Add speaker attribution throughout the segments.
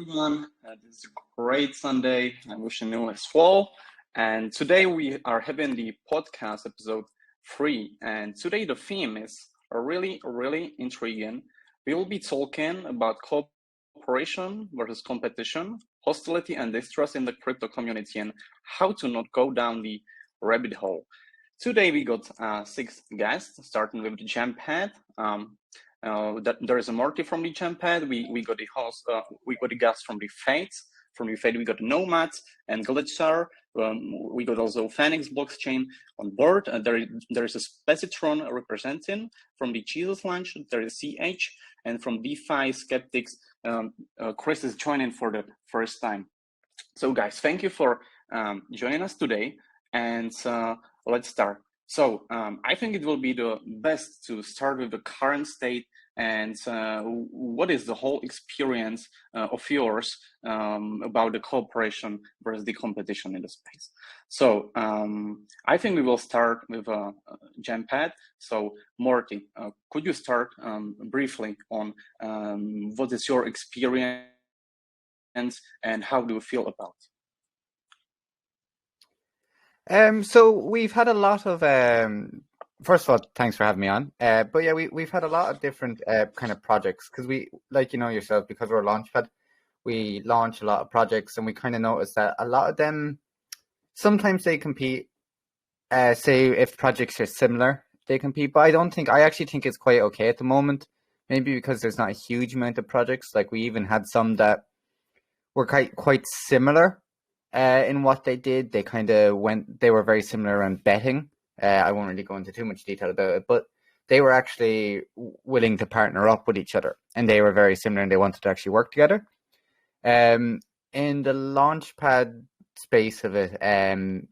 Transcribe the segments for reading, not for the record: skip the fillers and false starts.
Speaker 1: everyone. This is a great Sunday. I'm wishing you as well. And today we are having the podcast episode 3. And today the theme is really intriguing. We will be talking about cooperation versus competition, hostility and distrust in the crypto community, and how to not go down the rabbit hole. Today we got 6 guests, starting with the GemPad. There is a Morty from the GemPad. We got the host. We got the guest from the F.A.T.E. From the F.A.T.E, we got Nomad and Glitchar. We got also Phoenix blockchain on board. There is a Spacitron representing from the Cheesus Lounge. There is CH, and from DeFi Skeptics, Chris is joining for the first time. So guys, thank you for joining us today, and let's start. So I think it will be the best to start with the current state and what is the whole experience of yours about the cooperation versus the competition in the space. So I think we will start with GemPad. So Morty, could you start briefly on what is your experience and how do you feel about it?
Speaker 2: So we've had a lot of, first of all, thanks for having me on. But yeah, we've had a lot of different kind of projects because we, like you know yourself, because we're a launchpad, we launch a lot of projects, and we kind of noticed that a lot of them, sometimes they compete, say if projects are similar, they compete, but I actually think it's quite okay at the moment, maybe because there's not a huge amount of projects. Like we even had some that were quite similar. In what they did, they were very similar around betting. I won't really go into too much detail about it, but they were actually willing to partner up with each other, and they were very similar, and they wanted to actually work together. In the launchpad space of it,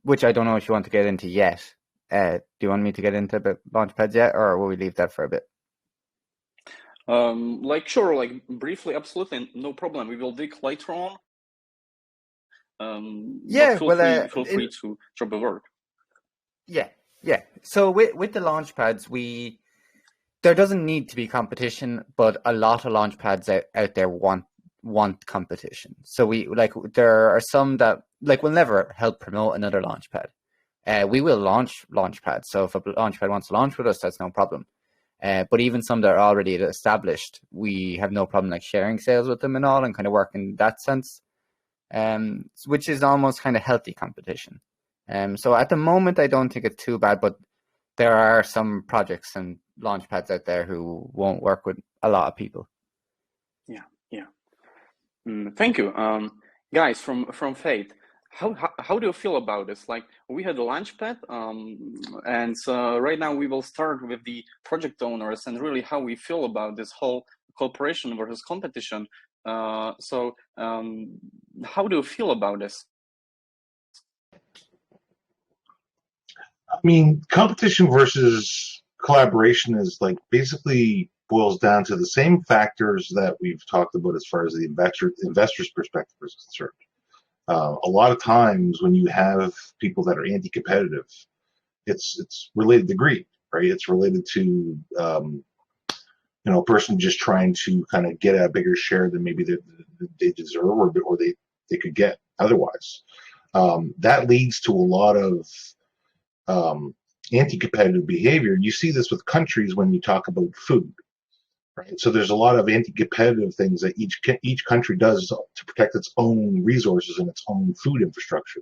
Speaker 2: which I don't know if you want to get into yet. Do you want me to get into the launchpads yet, or will we leave that for a bit?
Speaker 1: Sure, briefly, absolutely, no problem. We will dig later on. Feel free to drop a word.
Speaker 2: Yeah. So with the launchpads, there doesn't need to be competition, but a lot of launchpads out there want competition. So there are some that will never help promote another launchpad. We will launch launchpads. So if a launchpad wants to launch with us, that's no problem. But even some that are already established, we have no problem sharing sales with them and all, and kind of work in that sense. Which is almost kind of healthy competition. So at the moment, I don't think it's too bad, but there are some projects and launchpads out there who won't work with a lot of people.
Speaker 1: Yeah. Thank you, guys from F.A.T.E. How do you feel about this? We had a launchpad, and right now we will start with the project owners and really how we feel about this whole cooperation versus competition. So how do you feel about this?
Speaker 3: I mean, competition versus collaboration is basically boils down to the same factors that we've talked about as far as the investor's perspective is concerned. A lot of times when you have people that are anti-competitive, it's related to greed, right? It's related to a person just trying to kind of get a bigger share than maybe they deserve or they could get otherwise. That leads to a lot of anti-competitive behavior. You see this with countries when you talk about food, right? So there's a lot of anti-competitive things that each country does to protect its own resources and its own food infrastructure.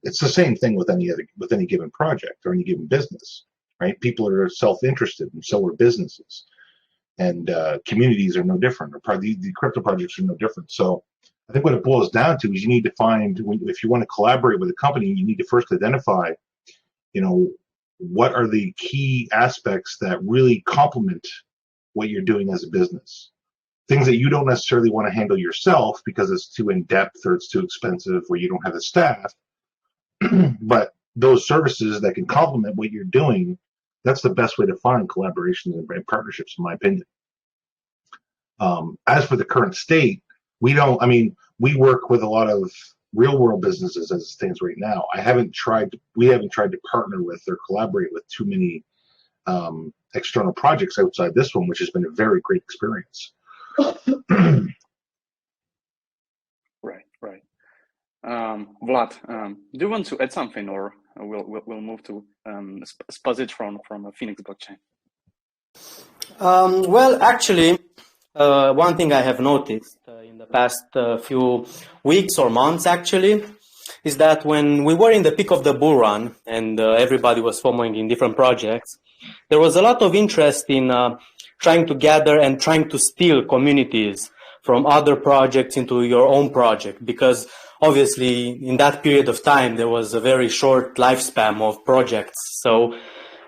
Speaker 3: It's the same thing with any given project or any given business, right? People are self-interested, and so are businesses. And communities are no different, or the crypto projects are no different. So I think what it boils down to is you need to find, if you want to collaborate with a company, you need to first identify, what are the key aspects that really complement what you're doing as a business. Things that you don't necessarily want to handle yourself because it's too in-depth or it's too expensive or you don't have the staff. But those services that can complement what you're doing, that's the best way to find collaborations and partnerships, in my opinion. As for the current state, we work with a lot of real world businesses as it stands right now. We haven't tried to partner with or collaborate with too many external projects outside this one, which has been a very great experience.
Speaker 1: Vlad, do you want to add something, or we'll move to Positron from Phoenix blockchain?
Speaker 4: Well, actually, one thing I have noticed in the past few weeks or months, actually, is that when we were in the peak of the bull run and everybody was following in different projects, there was a lot of interest in trying to gather and trying to steal communities from other projects into your own project, because obviously in that period of time there was a very short lifespan of projects. So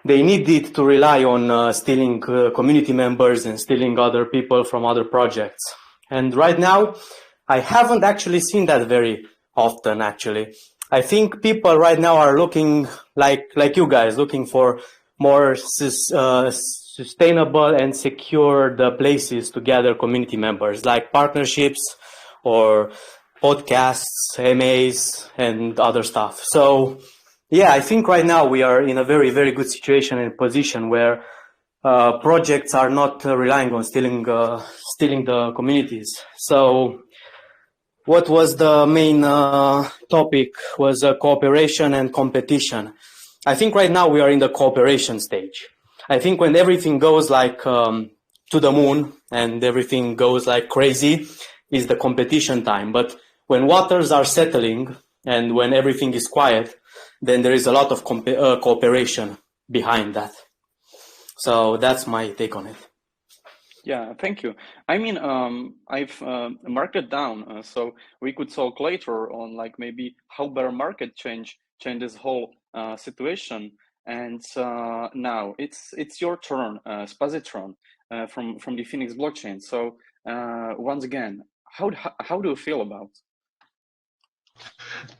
Speaker 4: they needed to rely on stealing community members and stealing other people from other projects. And right now, I haven't actually seen that very often, actually. I think people right now are looking like you guys, looking for more sustainable and secure the places to gather community members, like partnerships or podcasts, MAs, and other stuff. So yeah, I think right now we are in a very, very good situation and position where projects are not relying on stealing the communities. So what was the main topic was cooperation and competition. I think right now we are in the cooperation stage. I think when everything goes like to the moon and everything goes like crazy is the competition time. But when waters are settling and when everything is quiet, then there is a lot of cooperation behind that. So that's my take on it.
Speaker 1: Yeah, thank you. I mean, I've marked it down, so we could talk later on, like maybe how bear market change this whole situation. And now it's your turn, Positron, from the Phoenix blockchain. So once again, how do you feel about?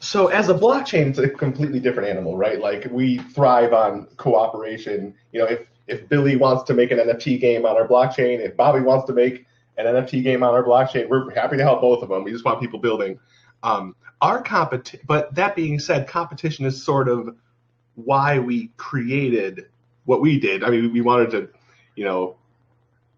Speaker 5: So as a blockchain, it's a completely different animal, right? Like we thrive on cooperation. You know, if Billy wants to make an NFT game on our blockchain, if Bobby wants to make an NFT game on our blockchain, we're happy to help both of them. We just want people building. But that being said, competition is sort of why we created what we did. I mean, we wanted to, you know,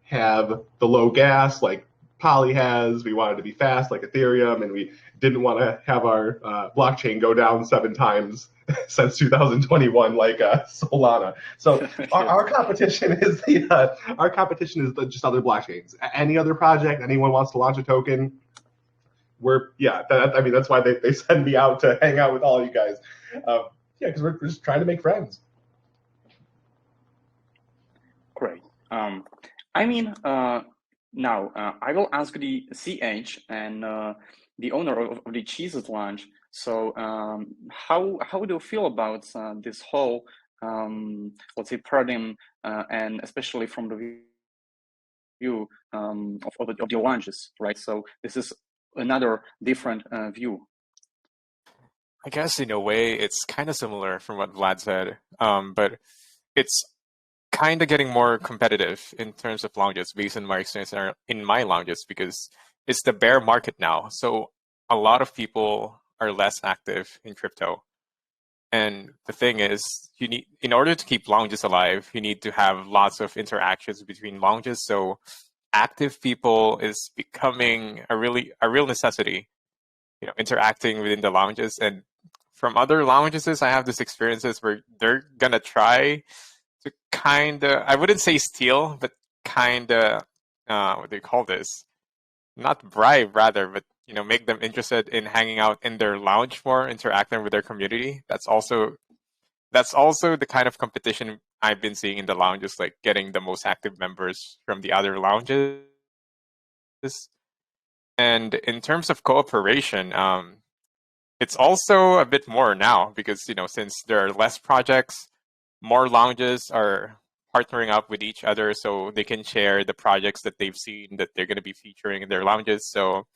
Speaker 5: have the low gas like Poly has. We wanted to be fast like Ethereum, and we didn't want to have our blockchain go down 7 times since 2021 like Solana. So our competition is just other blockchains. Any other project, anyone wants to launch a token, that's why they send me out to hang out with all you guys. Because we're just trying to make friends.
Speaker 1: Great. I mean, now I will ask the CH and the owner of the Cheesus Lounge. So how do you feel about this whole, let's say, paradigm, and especially from the view of the lounges, right? So this is another different view.
Speaker 6: I guess in a way it's kind of similar from what Vlad said, but it's kind of getting more competitive in terms of lounges based on my experience in my lounges, because it's the bear market now. So a lot of people are less active in crypto. And the thing is, in order to keep lounges alive, you need to have lots of interactions between lounges. So active people is becoming a real necessity, interacting within the lounges. And from other lounges, I have these experiences where they're gonna try to I wouldn't say steal, but what do you call this? Not bribe, rather, but make them interested in hanging out in their lounge more, interacting with their community. That's also the kind of competition I've been seeing in the lounges, like getting the most active members from the other lounges. And in terms of cooperation, it's also a bit more now because since there are less projects, more lounges are partnering up with each other so they can share the projects that they've seen that they're going to be featuring in their lounges. So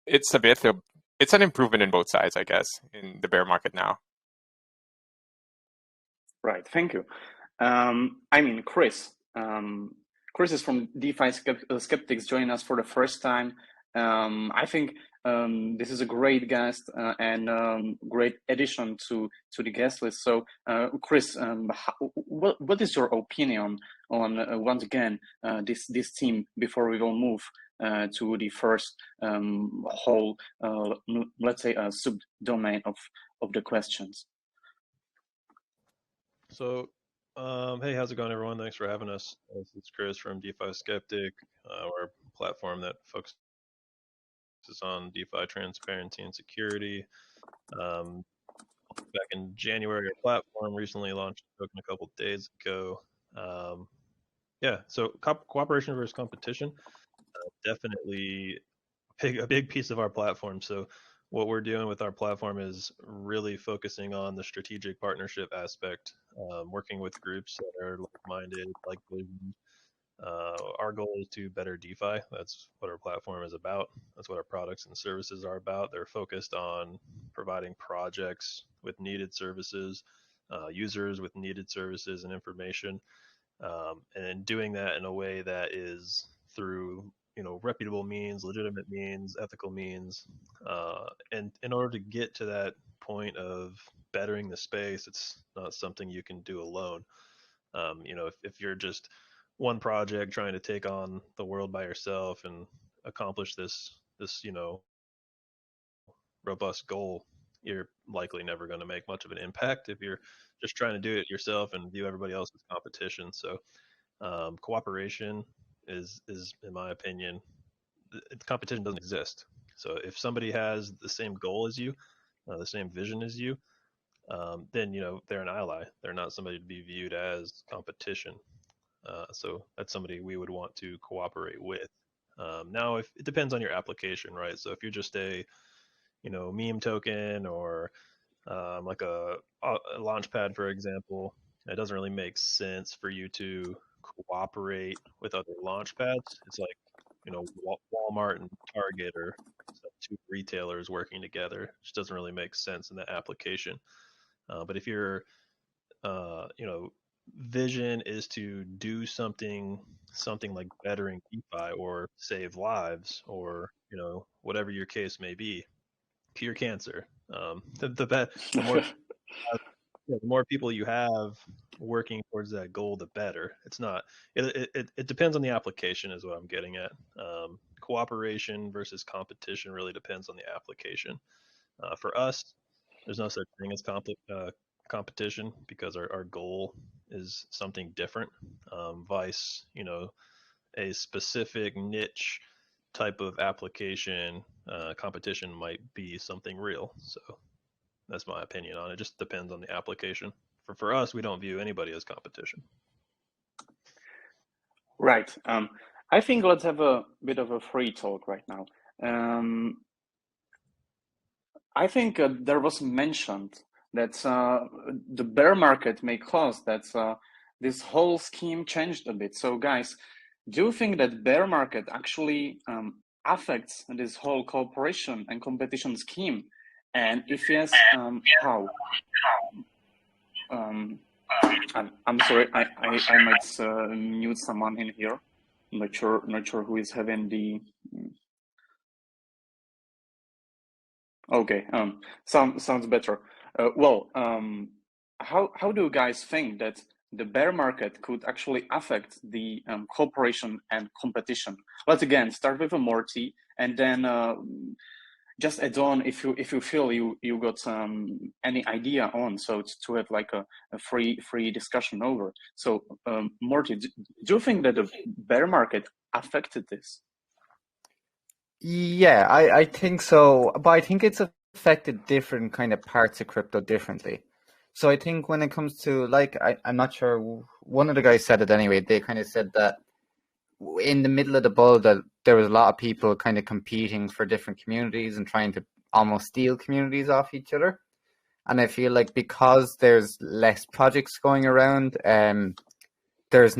Speaker 6: it's an improvement in both sides, I guess, in the bear market now.
Speaker 1: Right. Thank you. I mean, Chris. Chris is from DeFi Skeptics, joining us for the first time. I think this is a great guest and great addition to the guest list. So, Chris, what is your opinion on once again this team before we will move to the first whole, let's say, subdomain of the questions?
Speaker 7: So, hey, how's it going, everyone? Thanks for having us. This is Chris from DeFi Skeptic. We're a platform that focuses on DeFi transparency and security. Back in January, our platform recently launched a token a couple days ago. Yeah, so cooperation versus competition, definitely a big piece of our platform. So what we're doing with our platform is really focusing on the strategic partnership aspect, working with groups that are like-minded, like vision. Our goal is to better DeFi. That's what our platform is about. That's what our products and services are about. They're focused on providing projects with needed services, users with needed services and information, and doing that in a way that is through reputable means, legitimate means, ethical means, and in order to get to that point of bettering the space, it's not something you can do alone. If you're just one project trying to take on the world by yourself and accomplish this robust goal, you're likely never going to make much of an impact if you're just trying to do it yourself and view everybody else as competition. So cooperation is in my opinion, competition doesn't exist. So if somebody has the same goal as you, the same vision as you, then they're an ally. They're not somebody to be viewed as competition. So that's somebody we would want to cooperate with. Now, if it depends on your application, right? So if you're just a meme token or like a launchpad, for example, it doesn't really make sense for you to cooperate with other launchpads. It's like Walmart and Target or two retailers working together. It just doesn't really make sense in that application. But if your vision is to do something like bettering DeFi or save lives or whatever your case may be, cure cancer. The more people you have working towards that goal, the better. It's not. It depends on the application, is what I'm getting at. Cooperation versus competition really depends on the application. For us, there's no such thing as competition because our goal is something different. Vice, a specific niche type of application, competition might be something real. So that's my opinion on it. It just depends on the application. For us, we don't view anybody as competition.
Speaker 1: Right. I think let's have a bit of a free talk right now. I think there was mentioned that the bear market may cause that this whole scheme changed a bit. So guys, do you think that bear market actually affects this whole cooperation and competition scheme? And if yes, how? I'm sorry, I might mute someone in here. Not sure who is having the. Okay, sounds better. Well, how do you guys think that the bear market could actually affect the cooperation and competition? Let's again start with a Morty, and then just add on if you feel you got any idea on, so to have like a free discussion over. So Morty, do you think that the bear market affected this?
Speaker 2: Yeah, I think so, but I think it's affected different kind of parts of crypto differently. So I think when it comes to, like, I'm not sure, one of the guys said it anyway, they kind of said that in the middle of the bull that there was a lot of people kind of competing for different communities and trying to almost steal communities off each other. And I feel like because there's less projects going around, because there's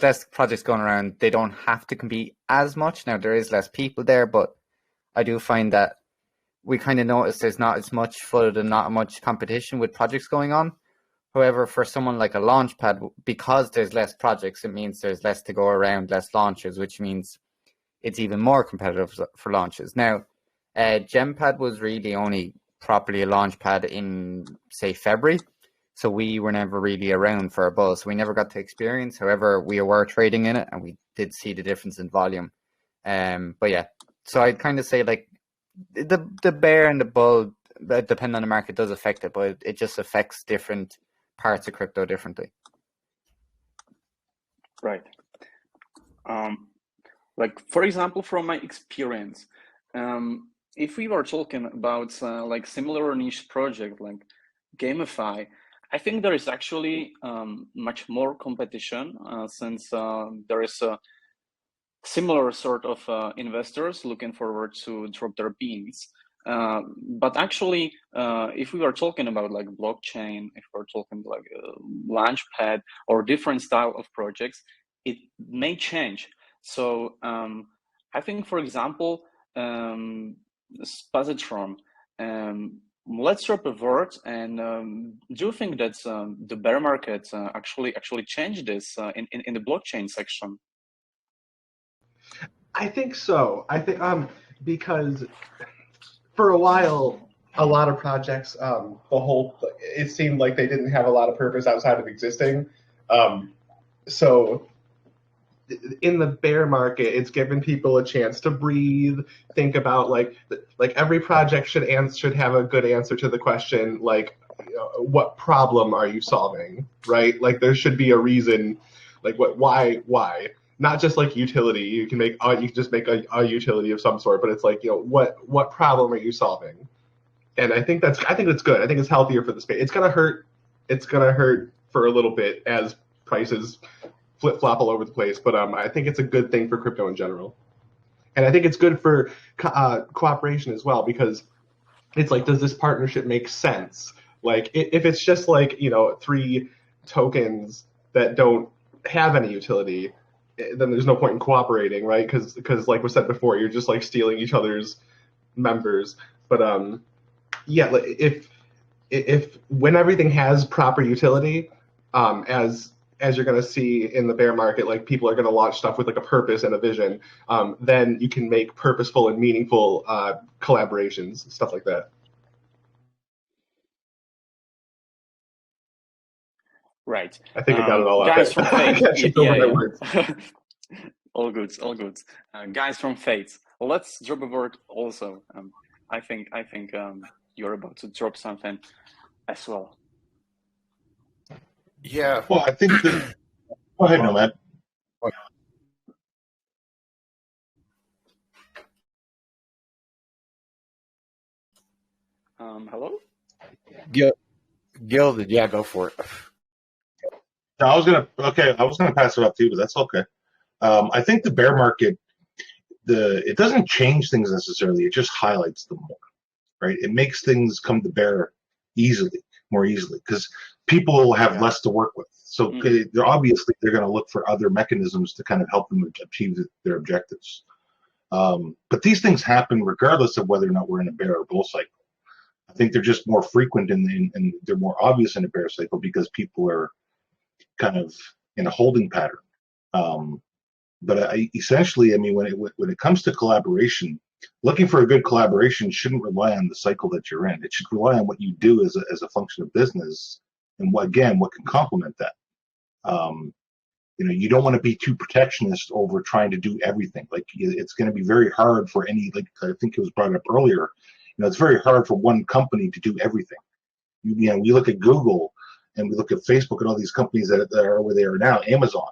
Speaker 2: less projects going around, they don't have to compete as much. Now, there is less people there, but I do find that we kind of notice there's not as much FUD and not much competition with projects going on. However, for someone like a launchpad, because there's less projects, it means there's less to go around, less launches, which means it's even more competitive for launches. Now, GemPad was really only properly a launchpad in, say, February. So we were never really around for a buzz. So we never got to experience. However, we were trading in it and we did see the difference in volume. But yeah, so I'd kind of say like the bear and the bull, depending on the market, does affect it, but it just affects different parts of crypto differently.
Speaker 1: Right. Like, for example, from my experience, if we were talking about like similar niche project like GameFi, I think there is actually much more competition since there is a similar sort of investors looking forward to drop their beans. But actually, if we are talking about like blockchain, if we're talking like launchpad or different style of projects, it may change. So I think, for example, Spazitron, let's drop a word. And do you think that the bear market actually changed this in the blockchain section?
Speaker 5: I think so. I think because for a while, a lot of projects, it seemed like they didn't have a lot of purpose outside of existing. So in the bear market, it's given people a chance to breathe, think about like every project should have a good answer to the question, like, what problem are you solving, right? Like there should be a reason, like why? Not just like utility. You can just make a utility of some sort, but it's like, what problem are you solving? And I think that's good. I think it's healthier for the space. It's gonna hurt for a little bit as prices flip flop all over the place, but I think it's a good thing for crypto in general, and I think it's good for cooperation as well, because it's like, does this partnership make sense? Like if it's just like 3 tokens that don't have any utility, then there's no point in cooperating, right? Because like was said before, you're just like stealing each other's members. But yeah, if when everything has proper utility, as you're going to see in the bear market, like people are going to launch stuff with like a purpose and a vision, then you can make purposeful and meaningful collaborations, stuff like that.
Speaker 1: Right.
Speaker 5: I think I got it all out.
Speaker 1: Guys from F.A.T E.
Speaker 5: Yeah.
Speaker 1: All good. Guys from F.A.T E, let's drop a word also. I think you're about to drop something as well.
Speaker 6: Yeah.
Speaker 3: Well, I think that. Go ahead, Nomad.
Speaker 1: Hello?
Speaker 2: Gilded, yeah, go for it.
Speaker 3: No, I was gonna pass it up to you, but that's okay. I think the bear market, it doesn't change things necessarily. It just highlights them more, right? It makes things come to bear more easily, because people have less to work with. So they're obviously going to look for other mechanisms to kind of help them achieve their objectives. But these things happen regardless of whether or not we're in a bear or bull cycle. I think they're just more frequent and they're more obvious in a bear cycle because people are kind of in a holding pattern. But essentially, I mean, when it comes to collaboration, looking for a good collaboration shouldn't rely on the cycle that you're in. It should rely on what you do as a function of business, and what can complement that. You don't want to be too protectionist over trying to do everything. Like, it's going to be very hard for like I think it was brought up earlier. It's very hard for one company to do everything. We look at Google and we look at Facebook and all these companies that are where they are now. Amazon,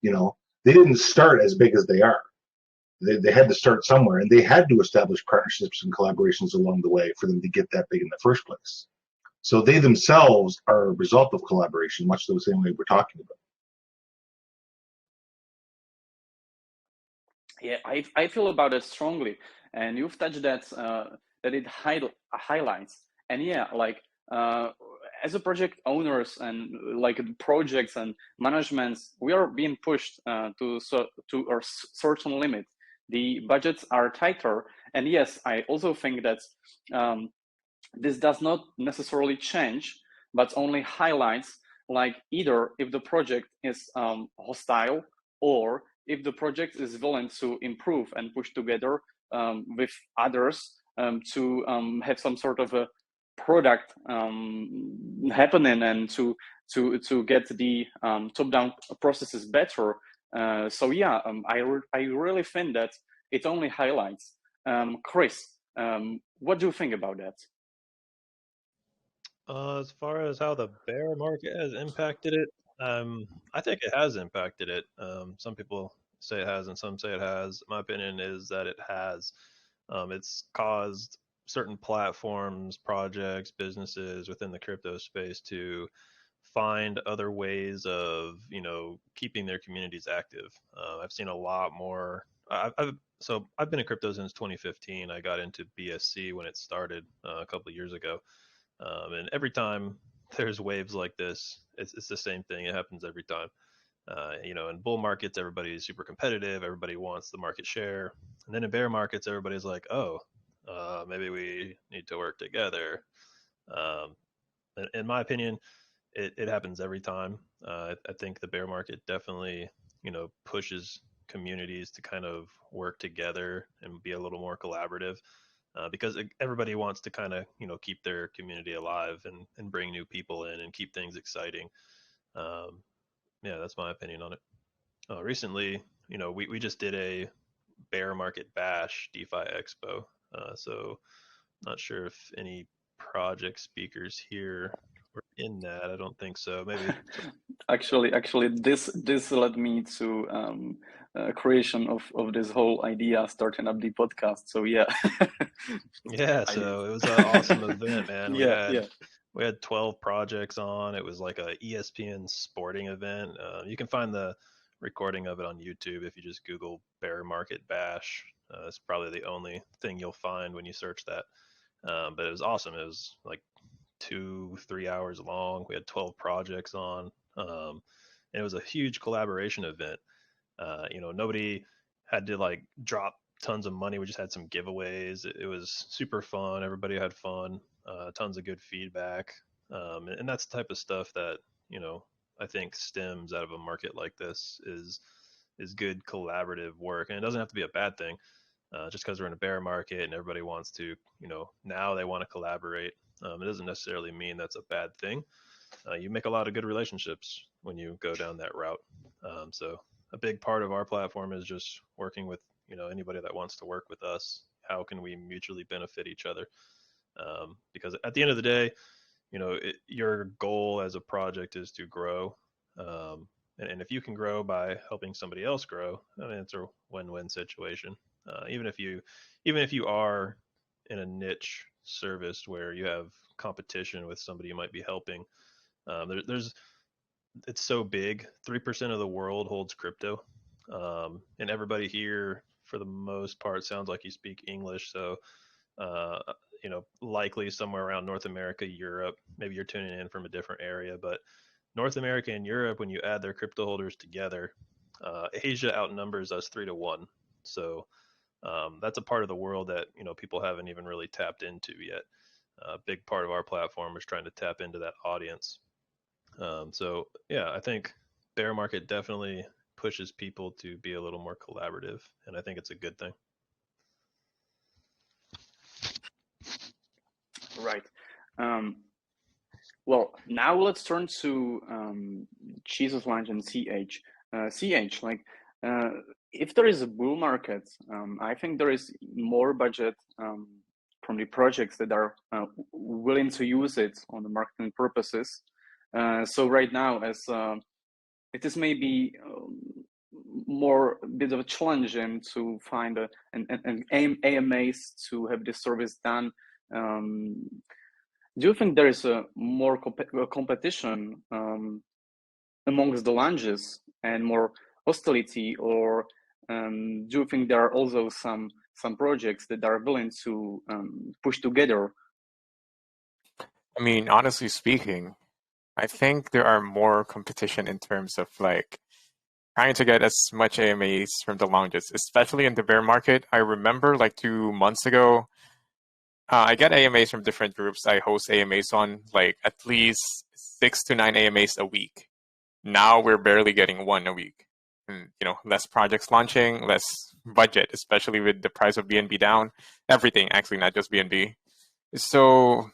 Speaker 3: they didn't start as big as they are. They had to start somewhere, and they had to establish partnerships and collaborations along the way for them to get that big in the first place. So they themselves are a result of collaboration, much the same way we're talking about.
Speaker 1: Yeah, I feel about it strongly, and you've touched that it highlights. And yeah, like as a project owners and like projects and managements, we are being pushed to a certain limit. The budgets are tighter, and yes, I also think that this does not necessarily change, but only highlights, like, either if the project is hostile, or if the project is willing to improve and push together with others to have some sort of a product happening and to get the top-down processes better. So yeah, I really think that it only highlights. Chris, what do you think about that?
Speaker 7: As far as how the bear market has impacted it, I think it has impacted it. Some people say it has, and some say it has. My opinion is that it has. It's caused certain platforms, projects, businesses within the crypto space to find other ways of, keeping their communities active. I've seen a lot more. I've been in crypto since 2015. I got into BSC when it started a couple of years ago. And every time there's waves like this, it's the same thing. It happens every time. In bull markets, everybody's super competitive. Everybody wants the market share. And then in bear markets, everybody's like, oh, maybe we need to work together. In my opinion, it happens every time. I think the bear market definitely, pushes communities to kind of work together and be a little more collaborative. Because everybody wants to kind of keep their community alive and bring new people in and keep things exciting. Yeah, that's my opinion on it. Recently, we just did a bear market bash DeFi Expo. So not sure if any project speakers here were in that. I don't think so. Maybe.
Speaker 1: Actually, this led me to creation of this whole idea, starting up the podcast. So yeah.
Speaker 7: Yeah, so it was an awesome event, man.
Speaker 1: Yeah.
Speaker 7: We had 12 projects on. It was like a ESPN sporting event. You can find the recording of it on YouTube if you just Google Bear Market Bash. It's probably the only thing you'll find when you search that. But it was awesome. It was like 2-3 hours long. We had 12 projects on. And it was a huge collaboration event. Nobody had to like drop tons of money. We just had some giveaways. It was super fun. Everybody had fun. Tons of good feedback. And that's the type of stuff that, I think stems out of a market like this is good collaborative work. And it doesn't have to be a bad thing. Just because we're in a bear market and everybody wants to, now they want to collaborate. It doesn't necessarily mean that's a bad thing. You make a lot of good relationships when you go down that route. So a big part of our platform is just working with, anybody that wants to work with us. How can we mutually benefit each other? Because at the end of the day, your goal as a project is to grow. And if you can grow by helping somebody else grow, I mean, it's a win-win situation. Even if you are in a niche service where you have competition with somebody you might be helping, it's so big. 3% of the world holds crypto, and everybody here, for the most part, sounds like you speak English. So, likely somewhere around North America, Europe. Maybe you're tuning in from a different area, but North America and Europe, when you add their crypto holders together, Asia outnumbers us 3-1. So that's a part of the world that people haven't even really tapped into yet. A big part of our platform is trying to tap into that audience. So yeah, I think bear market definitely pushes people to be a little more collaborative, and I think it's a good thing.
Speaker 1: Right. Well, now let's turn to Cheesus Lounge and CH. CH, like, if there is a bull market, I think there is more budget from the projects that are willing to use it on the marketing purposes. So right now, as it is maybe more a bit of a challenge to find an AMAs to have this service done. Do you think there is a more competition amongst the lounges and more hostility, or do you think there are also some projects that are willing to push together?
Speaker 6: I mean, honestly speaking, I think there are more competition in terms of like trying to get as much AMAs from the lounges, especially in the bear market. I remember like 2 months ago, I get AMAs from different groups I host AMAs on, like at least 6 to 9 AMAs a week. Now we're barely getting one a week. and less projects launching, less budget, especially with the price of BNB down. Everything, actually, not just BNB. So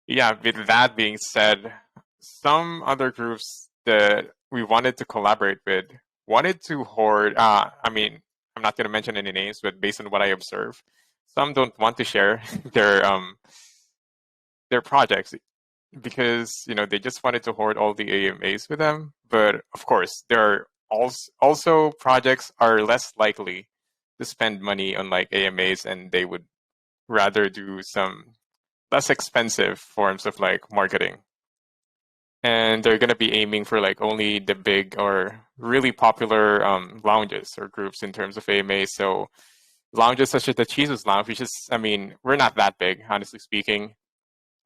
Speaker 6: yeah, with that being said, some other groups that we wanted to collaborate with wanted to hoard. I mean, I'm not going to mention any names, but based on what I observe, some don't want to share their projects because they just wanted to hoard all the AMAs with them. But of course, there are also projects are less likely to spend money on like AMAs, and they would rather do some less expensive forms of like marketing. And they're going to be aiming for like only the big or really popular lounges or groups in terms of AMA. So lounges such as the Cheesus Lounge, which is, I mean, we're not that big, honestly speaking.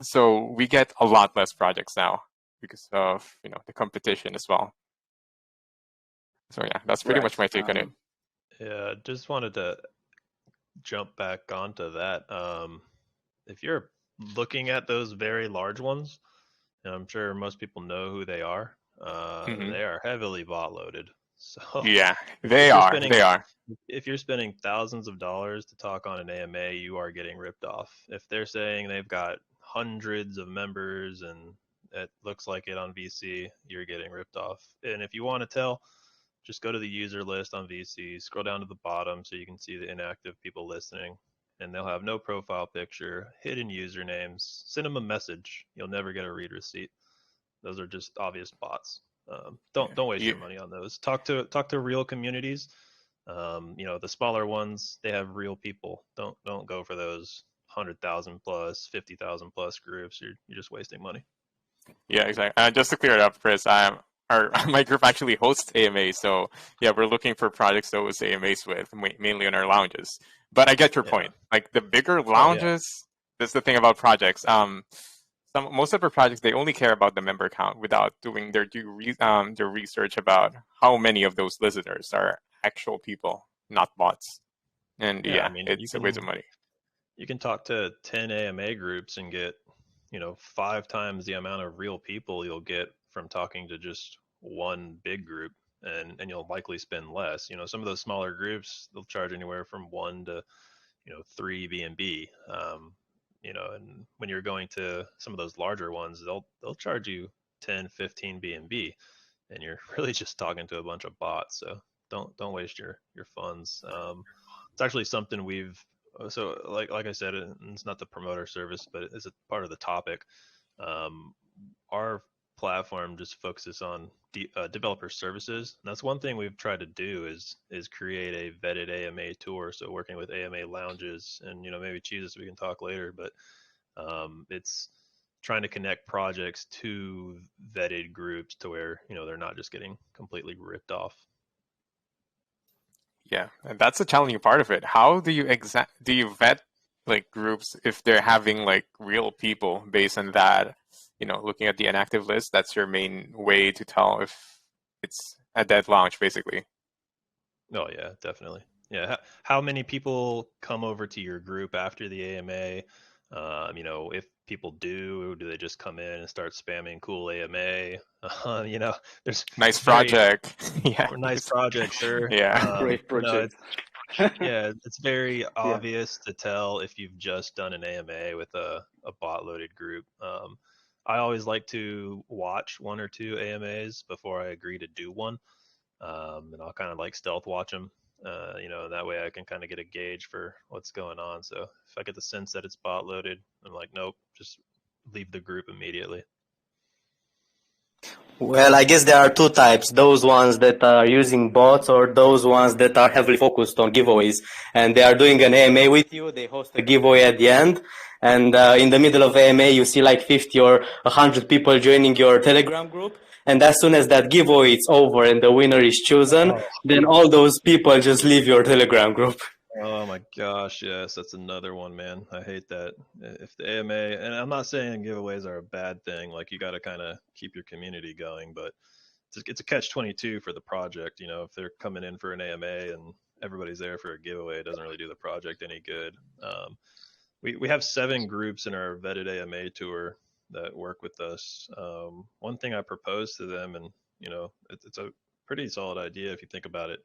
Speaker 6: So we get a lot less projects now because of the competition as well. So yeah, that's pretty much my take on it.
Speaker 7: Yeah, just wanted to jump back onto that. If you're looking at those very large ones, and I'm sure most people know who they are, they are heavily bot loaded. So
Speaker 6: yeah, they are. They are.
Speaker 7: If you're spending thousands of dollars to talk on an AMA, you are getting ripped off. If they're saying they've got hundreds of members and it looks like it on VC, you're getting ripped off. And if you want to tell, just go to the user list on VC, scroll down to the bottom so you can see the inactive people listening, and they'll have no profile picture, hidden usernames. Send them a message. You'll never get a read receipt. Those are just obvious bots. Don't waste your money on those. Talk to real communities. The smaller ones, they have real people. Don't go for those 100,000 plus, 50,000 plus groups. You're just wasting money.
Speaker 6: Yeah, exactly. Just to clear it up, Chris, my group actually hosts AMAs, so yeah, we're looking for projects to host AMAs with, mainly in our lounges. But I get your point. Like the bigger lounges, that's the thing about projects. Most of our projects, they only care about the member count without doing their their research about how many of those listeners are actual people, not bots. And
Speaker 7: I mean,
Speaker 6: it's a waste of money.
Speaker 7: You can talk to 10 AMA groups and get 5 times the amount of real people you'll get from talking to just one big group, and you'll likely spend less. Some of those smaller groups, they'll charge anywhere from 1 to 3 BNB. And when you're going to some of those larger ones, they'll charge you 10, 15 BNB, and you're really just talking to a bunch of bots. So don't waste your funds. It's actually something so like I said, it's not the promoter service, but it's a part of the topic. Our platform just focuses on developer services. And that's one thing we've tried to do is create a vetted AMA tour. So working with AMA lounges, and maybe Cheesus we can talk later, but it's trying to connect projects to vetted groups to where they're not just getting completely ripped off.
Speaker 6: Yeah, and that's the challenging part of it. How do you vet like groups if they're having like real people based on that? Looking at the inactive list, that's your main way to tell if it's a dead launch, basically.
Speaker 7: Oh yeah, definitely. Yeah, how many people come over to your group after the AMA? If people do they just come in and start spamming cool AMA? There's
Speaker 6: nice project.
Speaker 7: Nice project, sir.
Speaker 6: Yeah,
Speaker 1: great project.
Speaker 7: It's very obvious to tell if you've just done an AMA with a bot loaded group. I always like to watch 1 or 2 AMAs before I agree to do one, and I'll kind of like stealth watch them. That way I can kind of get a gauge for what's going on. So if I get the sense that it's bot loaded, I'm like, nope, just leave the group immediately.
Speaker 4: Well, I guess there are 2 types, those ones that are using bots or those ones that are heavily focused on giveaways. And they are doing an AMA with you, they host a giveaway at the end, and in the middle of AMA you see like 50 or 100 people joining your Telegram group. And as soon as that giveaway is over and the winner is chosen, then all those people just leave your Telegram group.
Speaker 7: Oh my gosh, yes, that's another one, man. I hate that. If the AMA, and I'm not saying giveaways are a bad thing, like you got to kind of keep your community going, but it's a catch-22 for the project. If they're coming in for an AMA and everybody's there for a giveaway, it doesn't really do the project any good. We have 7 groups in our vetted AMA tour that work with us. One thing I proposed to them, and it's a pretty solid idea if you think about it.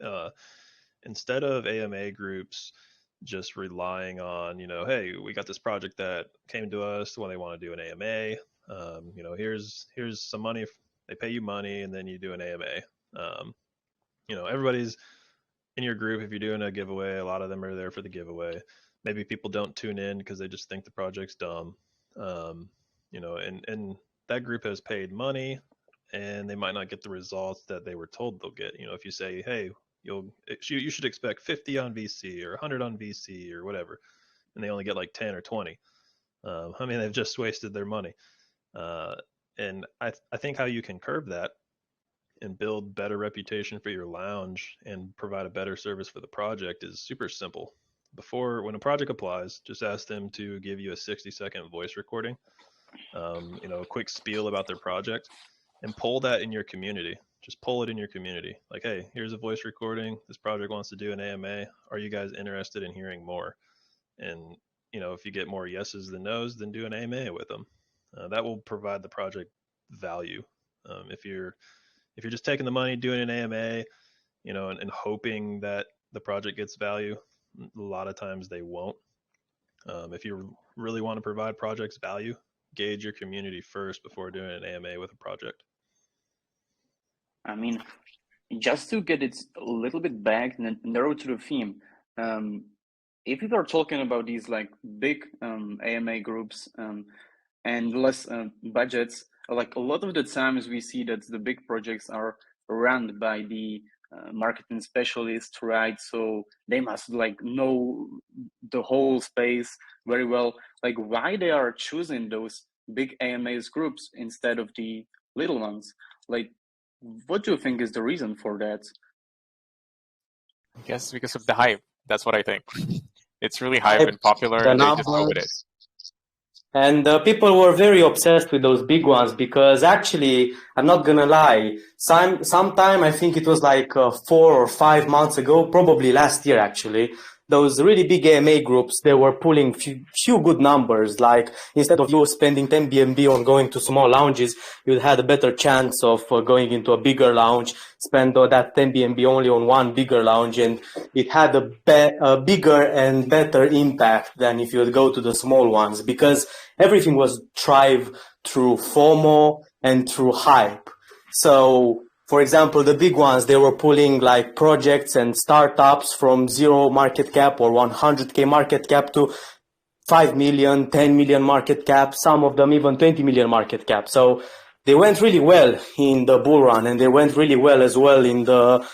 Speaker 7: Instead of AMA groups just relying on, hey, we got this project that came to us when they want to do an AMA. Here's some money. They pay you money, and then you do an AMA. Everybody's in your group. If you're doing a giveaway, a lot of them are there for the giveaway. Maybe people don't tune in because they just think the project's dumb. And that group has paid money, and they might not get the results that they were told they'll get. If you say, hey, you should expect 50 on VC or 100 on VC or whatever, and they only get like 10 or 20. They've just wasted their money. And I think how you can curb that and build better reputation for your lounge and provide a better service for the project is super simple. When a project applies, just ask them to give you a 60-second voice recording, a quick spiel about their project, and pull that in your community. Just pull it in your community. Like, hey, here's a voice recording. This project wants to do an AMA. Are you guys interested in hearing more? And, if you get more yeses than nos, then do an AMA with them. That will provide the project value. If you're just taking the money, doing an AMA, and hoping that the project gets value, a lot of times they won't. If you really want to provide projects value, gauge your community first before doing an AMA with a project.
Speaker 1: Just to get it a little bit back and narrow to the theme, if we are talking about these like big AMA groups and less budgets, like a lot of the times we see that the big projects are run by the marketing specialists, right? So they must like know the whole space very well. Like why they are choosing those big AMAs groups instead of the little ones? Like, what do you think is the reason for that?
Speaker 6: I guess because of the hype. That's what I think. It's really hype and popular, and they just go with it.
Speaker 4: And people were very obsessed with those big ones because actually, I'm not gonna lie, sometime I think it was like 4 or 5 months ago, probably last year actually, those really big AMA groups, they were pulling few good numbers. Like instead of you spending 10 BNB on going to small lounges, you had a better chance of going into a bigger lounge, spend that 10 BNB only on one bigger lounge, and it had a bigger and better impact than if you would go to the small ones, because everything was driven through FOMO and through hype. So, for example, the big ones, they were pulling like projects and startups from 0 market cap or 100K market cap to 5 million, 10 million market cap, some of them even 20 million market cap. So they went really well in the bull run, and they went really well as well in the,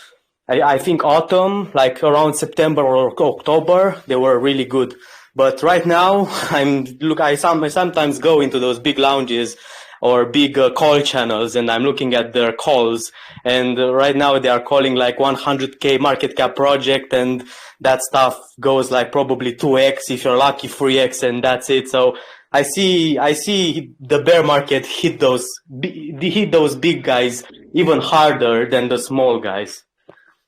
Speaker 4: I think autumn, like around September or October, they were really good. But right now, I sometimes go into those big lounges or big call channels, and I'm looking at their calls. And right now they are calling like 100K market cap project, and that stuff goes like probably 2x, if you're lucky 3x, and that's it. So I see the bear market hit those big guys even harder than the small guys,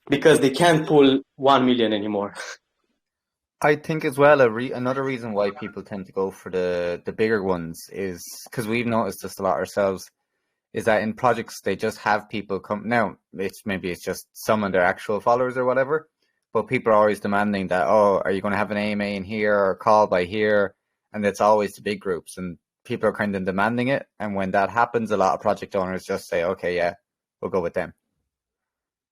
Speaker 4: because they can't pull 1 million anymore.
Speaker 2: I think as well another reason why people tend to go for the bigger ones is because we've noticed this a lot ourselves, is that in projects they just have people come. Now it's just some of their actual followers or whatever, but people are always demanding that, oh, are you going to have an AMA in here or a call by here? And it's always the big groups, and people are kind of demanding it. And when that happens, a lot of project owners just say, okay, yeah, we'll go with them,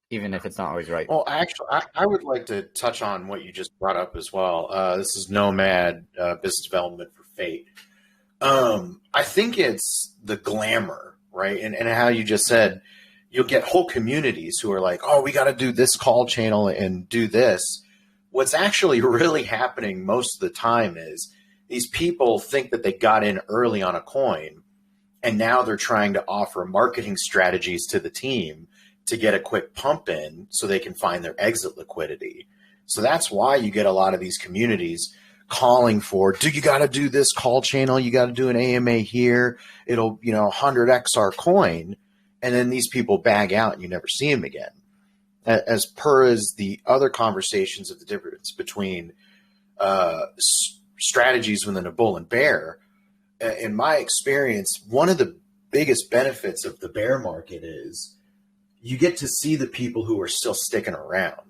Speaker 2: even if it's not always right.
Speaker 8: Well, actually, I would like to touch on what you just brought up as well. This is Nomad, business development for F.A.T.E. I think it's the glamour, right? And how you just said, you'll get whole communities who are like, oh, we got to do this call channel and do this. What's actually really happening most of the time is these people think that they got in early on a coin, and now they're trying to offer marketing strategies to the team to get a quick pump in so they can find their exit liquidity. So that's why you get a lot of these communities calling for, you got to do this call channel, you got to do an AMA here, it'll 100x our coin, and then these people bag out and you never see them again. As per as the other conversations of the difference between strategies within a bull and bear, in my experience, one of the biggest benefits of the bear market is you get to see the people who are still sticking around.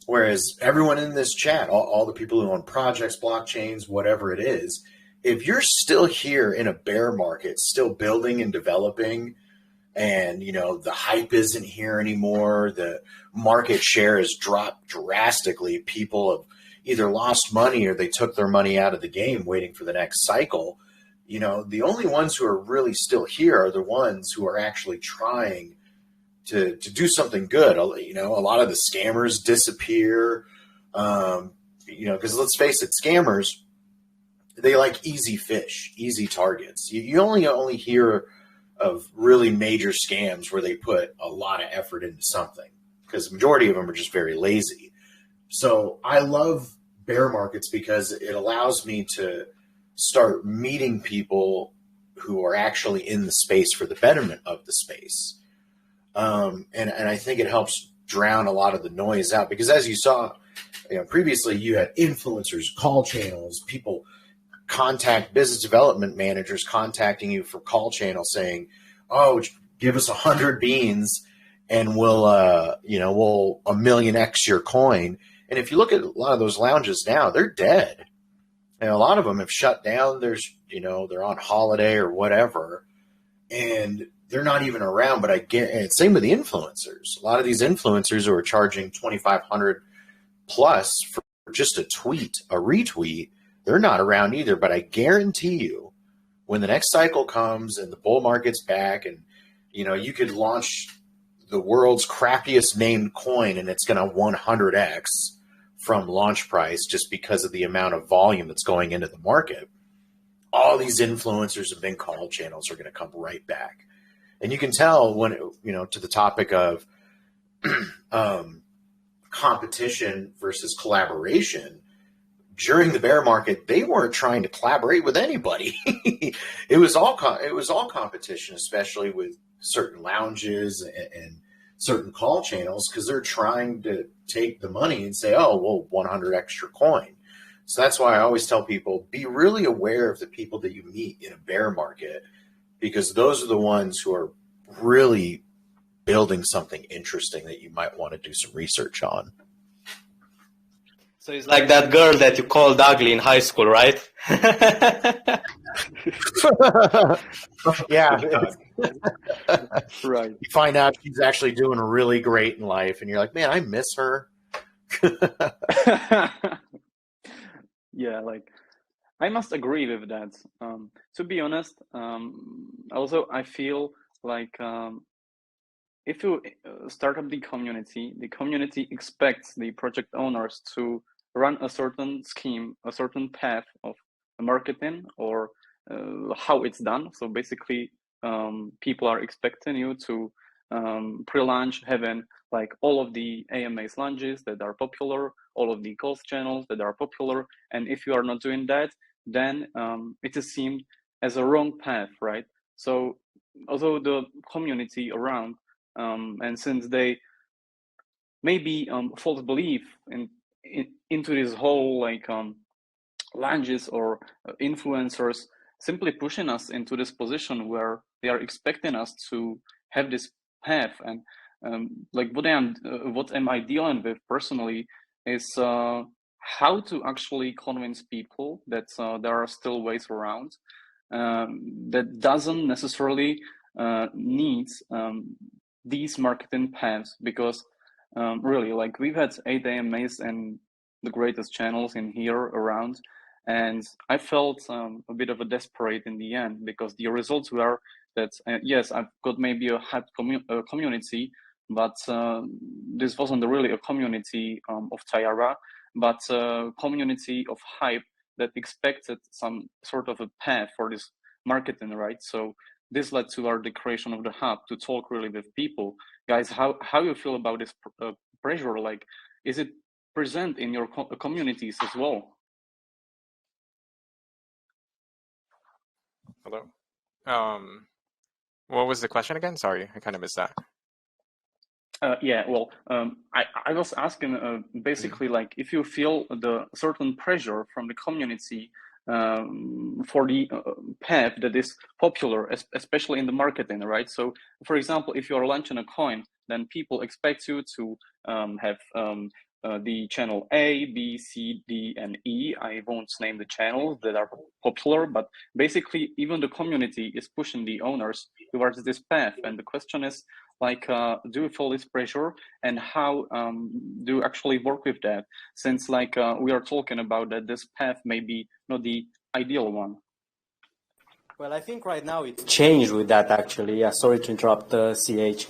Speaker 8: Whereas everyone in this chat, all the people who own projects, blockchains, whatever it is, if you're still here in a bear market, still building and developing, and the hype isn't here anymore, the market share has dropped drastically, people have either lost money or they took their money out of the game waiting for the next cycle. The only ones who are really still here are the ones who are actually trying to do something good. A lot of the scammers disappear, because let's face it, scammers, they like easy fish, easy targets. You only hear of really major scams where they put a lot of effort into something, because the majority of them are just very lazy. So I love bear markets because it allows me to start meeting people who are actually in the space for the betterment of the space. And I think it helps drown a lot of the noise out, because as you saw, previously you had influencers, call channels, people contact business development managers contacting you for call channels saying, "Oh, give us 100 beans and we'll 1,000,000x your coin." And if you look at a lot of those lounges now, they're dead. And a lot of them have shut down. They're on holiday or whatever, and they're not even around. But I get same with the influencers. A lot of these influencers who are charging $2,500 plus for just a tweet, a retweet, they're not around either. But I guarantee you, when the next cycle comes and the bull market's back, and you could launch the world's crappiest named coin and it's going to 100x from launch price just because of the amount of volume that's going into the market, all these influencers and big call channels are going to come right back. And you can tell when, to the topic of competition versus collaboration, during the bear market, they weren't trying to collaborate with anybody. It was all competition, especially with certain lounges and certain call channels, because they're trying to take the money and say, "Oh, well, 100 extra coin." So that's why I always tell people, be really aware of the people that you meet in a bear market, because those are the ones who are really building something interesting that you might want to do some research on.
Speaker 4: So it's like that girl that you called ugly in high school, right?
Speaker 8: Yeah.
Speaker 1: Right.
Speaker 8: You find out she's actually doing really great in life, and you're like, man, I miss her.
Speaker 1: Yeah, I must agree with that. To be honest, also I feel like if you start up the community expects the project owners to run a certain scheme, a certain path of marketing, or how it's done. So basically, people are expecting you to pre-launch having all of the AMAs launches that are popular, all of the calls channels that are popular. And if you are not doing that, then it is seen as a wrong path, right? So although the community around, and since they maybe false belief into this whole launches or influencers simply pushing us into this position where they are expecting us to have this path. And what am I dealing with personally is how to actually convince people that there are still ways around that doesn't necessarily need these marketing paths, because really, we've had 8 AMAs and the greatest channels in here around, and I felt a bit of a desperate in the end, because the results were that yes, I've got maybe a hyped community, but this wasn't really a community of Tiara, but a community of hype that expected some sort of a path for this marketing, right? So this led to the creation of the hub to talk really with people. Guys, how you feel about this pressure? Is it present in your communities as well?
Speaker 6: Hello. What was the question again? Sorry, I kind of missed that.
Speaker 1: Yeah, well, I was asking basically if you feel the certain pressure from the community for the path that is popular, especially in the marketing, right? So, for example, if you are launching a coin, then people expect you to have the channel A, B, C, D, and E. I won't name the channels that are popular, but basically, even the community is pushing the owners towards this path. And the question is, like, do you feel this pressure, and how do you actually work with that? Since, like, we are talking about that this path may be not the ideal one.
Speaker 4: Well, I think right now it's changed with that, actually. Yeah, sorry to interrupt, CH.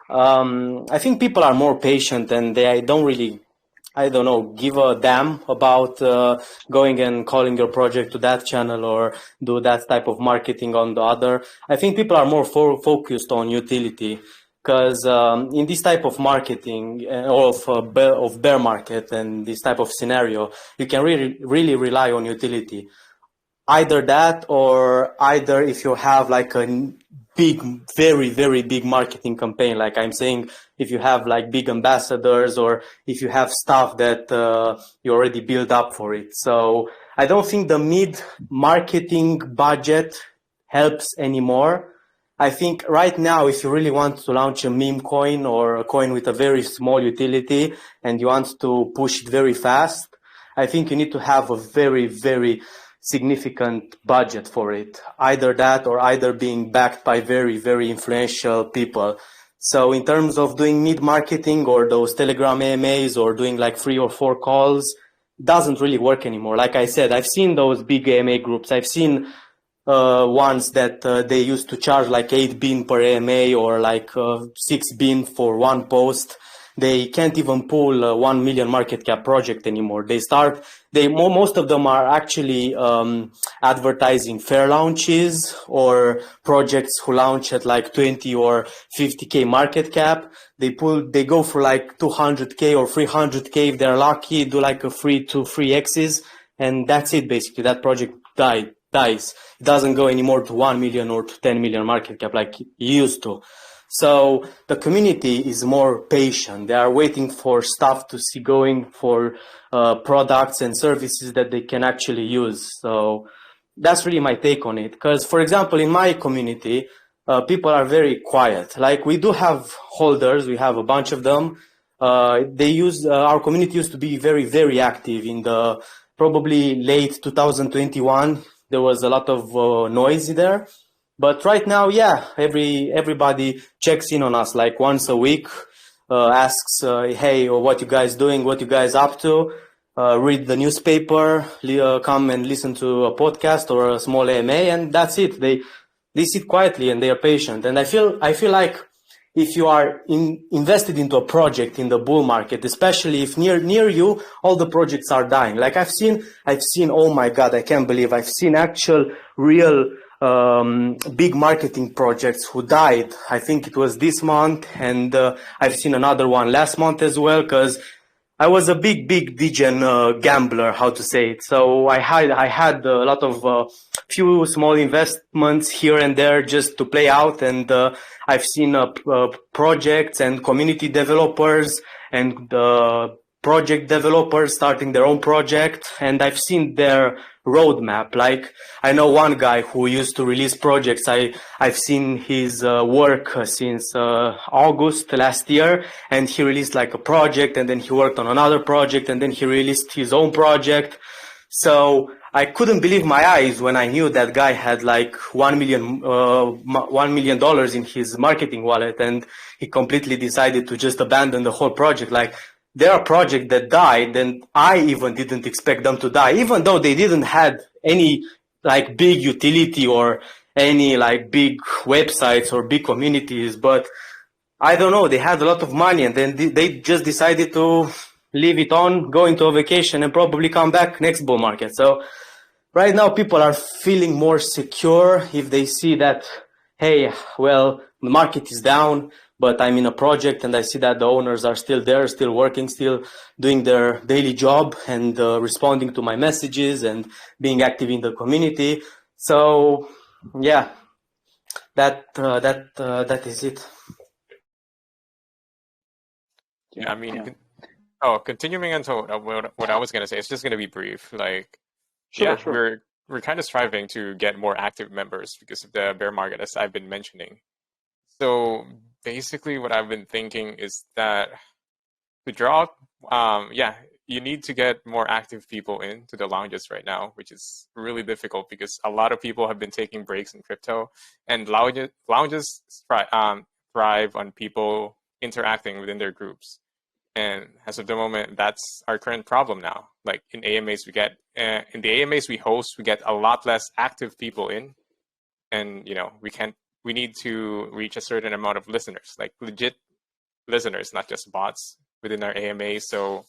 Speaker 4: I think people are more patient, and they don't really, I don't know, give a damn about going and calling your project to that channel or do that type of marketing on the other. I think people are more focused on utility, because in this type of marketing of bear market and this type of scenario, you can really rely on utility. Either that, or either if you have like a big, very big marketing campaign, like I'm saying, if you have like big ambassadors, or if you have stuff that you already build up for it. So I don't think the mid marketing budget helps anymore. I think right now, if you really want to launch a meme coin or a coin with a very small utility and you want to push it very fast, I think you need to have a very significant budget for it. Either that, or either being backed by very influential people. So in terms of doing mid marketing or those Telegram AMAs or doing like 3 or 4 calls, doesn't really work anymore. Like I said, I've seen those big AMA groups. I've seen ones that they used to charge like 8 bin per AMA or like 6 bin for one post. They can't even pull a 1 million market cap project anymore. Most of them are actually advertising fair launches or projects who launch at like 20 or 50K market cap. They go for like 200K or 300K if they're lucky, do like a 3 to 3x's, and that's it basically. That project dies. It doesn't go anymore to 1 million or to 10 million market cap like it used to. So the community is more patient. They are waiting for stuff to see going, for products and services that they can actually use. So that's really my take on it. Because, for example, in my community, people are very quiet. Like, we do have holders. We have a bunch of them. Our community used to be very active in the probably late 2021. There was a lot of noise there. But right now, yeah, everybody checks in on us like once a week, asks, hey, what you guys doing? What you guys up to? Read the newspaper, come and listen to a podcast or a small AMA, and that's it. They sit quietly and they are patient. And I feel like if you are invested into a project in the bull market, especially if near you, all the projects are dying. Like I've seen, oh my God, I can't believe I've seen actual real big marketing projects who died. I think it was this month, and I've seen another one last month as well, because I was a big degen gambler, how to say it. So I had a lot of few small investments here and there just to play out, and I've seen projects and community developers and project developers starting their own project, and I've seen their roadmap. Like, I know one guy who used to release projects. I've seen his work since August last year, and he released like a project, and then he worked on another project, and then he released his own project. So I couldn't believe my eyes when I knew that guy had like $1 million in his marketing wallet, and he completely decided to just abandon the whole project. Like, there are projects that died, and I even didn't expect them to die, even though they didn't have any like big utility or any like big websites or big communities. But I don't know, they had a lot of money, and then they just decided to leave it on, go into a vacation, and probably come back next bull market. So right now people are feeling more secure if they see that, hey, well, the market is down, but I'm in a project and I see that the owners are still there, still working, still doing their daily job, and responding to my messages and being active in the community. So yeah, that is it.
Speaker 6: Yeah, I mean, continuing into what I was going to say, it's just going to be brief. Like,
Speaker 5: Sure.
Speaker 6: we're kind of striving to get more active members because of the bear market, as I've been mentioning. So basically, what I've been thinking is that to draw, you need to get more active people into the lounges right now, which is really difficult because a lot of people have been taking breaks in crypto, and lounges thrive on people interacting within their groups. And as of the moment, that's our current problem now. Like in AMAs, in the AMAs we host, we get a lot less active people in, and we need to reach a certain amount of listeners, like legit listeners, not just bots within our AMA. So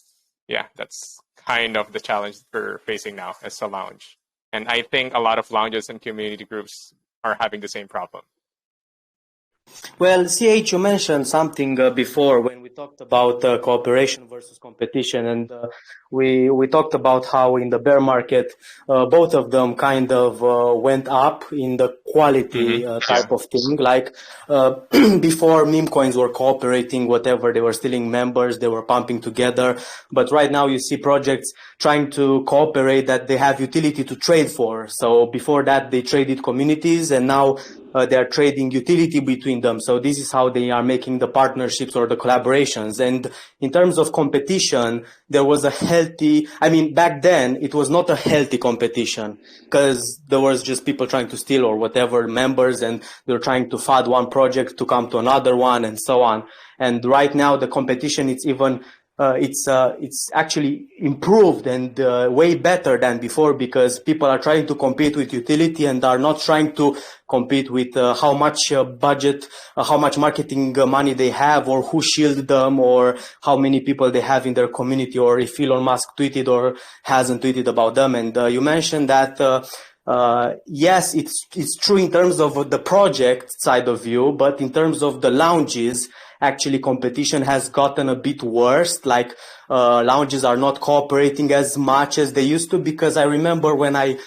Speaker 6: yeah, that's kind of the challenge we're facing now as a lounge. And I think a lot of lounges and community groups are having the same problem.
Speaker 4: Well, CH, you mentioned something before when we talked about cooperation versus competition, and we talked about how in the bear market, both of them kind of went up in the quality type of thing. Like before, meme coins were cooperating, whatever, they were stealing members, they were pumping together. But right now you see projects trying to cooperate that they have utility to trade for. So before that, they traded communities, and now they are trading utility between them. So this is how they are making the partnerships or the collaborations. And in terms of competition, there was a healthy, back then it was not a healthy competition because there was just people trying to steal or whatever members, and they're trying to FAD one project to come to another one and so on. And right now the competition, it's even it's actually improved and way better than before, because people are trying to compete with utility and are not trying to compete with how much budget, how much marketing money they have, or who shielded them, or how many people they have in their community, or if Elon Musk tweeted or hasn't tweeted about them. And you mentioned that yes, it's true in terms of the project side of view, but in terms of the lounges, actually competition has gotten a bit worse. Like lounges are not cooperating as much as they used to, because I remember when I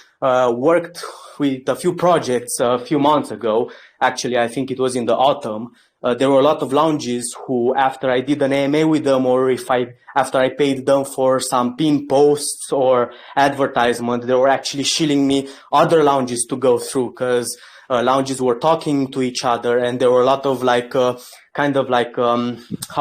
Speaker 4: worked with a few projects a few months ago, actually I think it was in the autumn, there were a lot of lounges who, after I did an AMA with them, or after I paid them for some pin posts or advertisement, they were actually shilling me other lounges to go through, because lounges were talking to each other, and there were a lot of how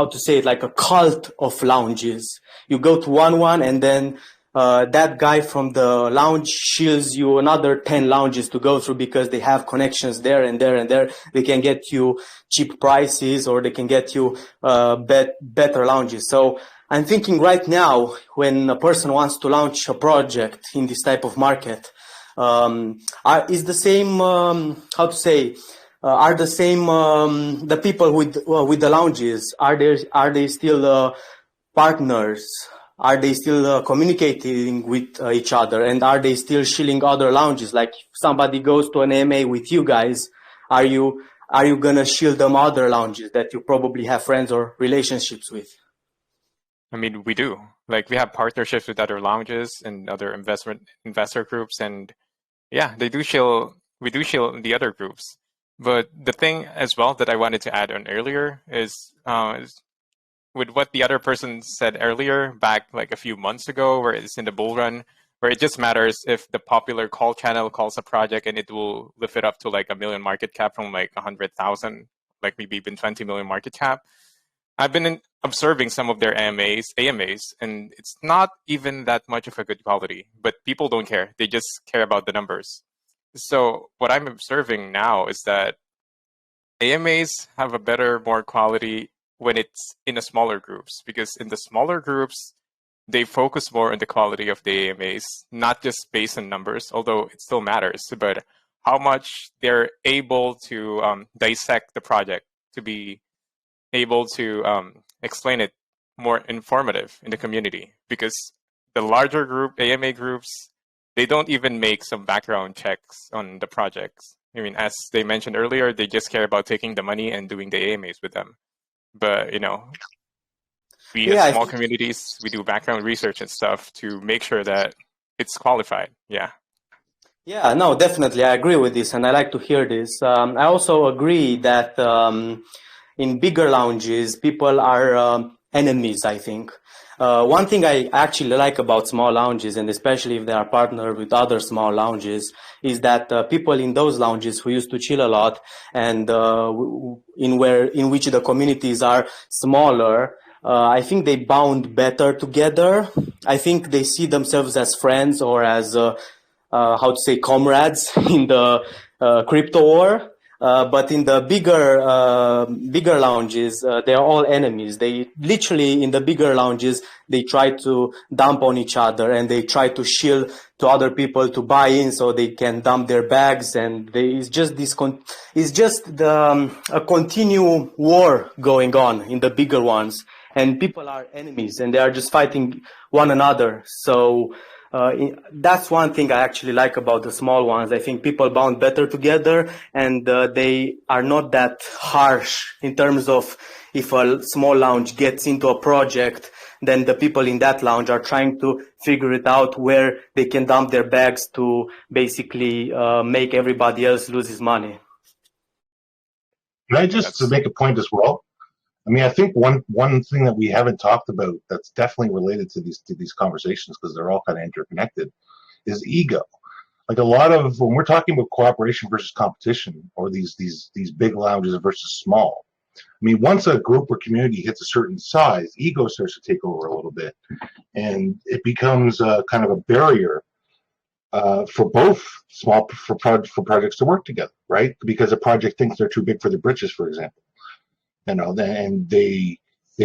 Speaker 4: to say it, like a cult of lounges. You go to one and then that guy from the lounge shields you another 10 lounges to go through, because they have connections there and there and there. They can get you cheap prices, or they can get you better lounges. So I'm thinking right now, when a person wants to launch a project in this type of market, is the same, are the same the people with the lounges, are they still partners? Are they still communicating with each other, and are they still shilling other lounges? Like if somebody goes to an AMA with you guys, are you gonna shield them other lounges that you probably have friends or relationships with?
Speaker 6: We do. Like we have partnerships with other lounges and other investor groups, and yeah, we do shield the other groups. But the thing as well that I wanted to add on earlier is with what the other person said earlier, back like a few months ago, where it's in the bull run, where it just matters if the popular call channel calls a project and it will lift it up to like 1 million market cap from like 100,000, like maybe even 20 million market cap. I've been observing some of their AMAs, and it's not even that much of a good quality, but people don't care. They just care about the numbers. So what I'm observing now is that AMAs have a better, more quality when it's in the smaller groups, because in the smaller groups, they focus more on the quality of the AMAs, not just based on numbers, although it still matters, but how much they're able to dissect the project to be able to explain it more informative in the community. Because the larger group, AMA groups, they don't even make some background checks on the projects. As they mentioned earlier, they just care about taking the money and doing the AMAs with them. But, we as small communities, we do background research and stuff to make sure that it's qualified. Yeah.
Speaker 4: Yeah, no, definitely. I agree with this, and I like to hear this. I also agree that in bigger lounges, people are enemies, I think. One thing I actually like about small lounges, and especially if they are partnered with other small lounges, is that people in those lounges who used to chill a lot and in which the communities are smaller, I think they bound better together. I think they see themselves as friends or as how to say, comrades in the crypto war. But in the bigger lounges, they are all enemies. They literally, in the bigger lounges, they try to dump on each other and they try to shield to other people to buy in so they can dump their bags. And it's just a continual war going on in the bigger ones. And people are enemies and they are just fighting one another. So that's one thing I actually like about the small ones. I think people bound better together and they are not that harsh in terms of if a small lounge gets into a project, then the people in that lounge are trying to figure it out where they can dump their bags to basically make everybody else lose his money.
Speaker 3: Can I just make a point as well? I mean, I think one thing that we haven't talked about that's definitely related to these conversations, because they're all kind of interconnected, is ego. Like a lot of when we're talking about cooperation versus competition, or these big lounges versus small. I mean, once a group or community hits a certain size, ego starts to take over a little bit, and it becomes kind of a barrier for both projects to work together, right? Because a project thinks they're too big for their britches, for example. And they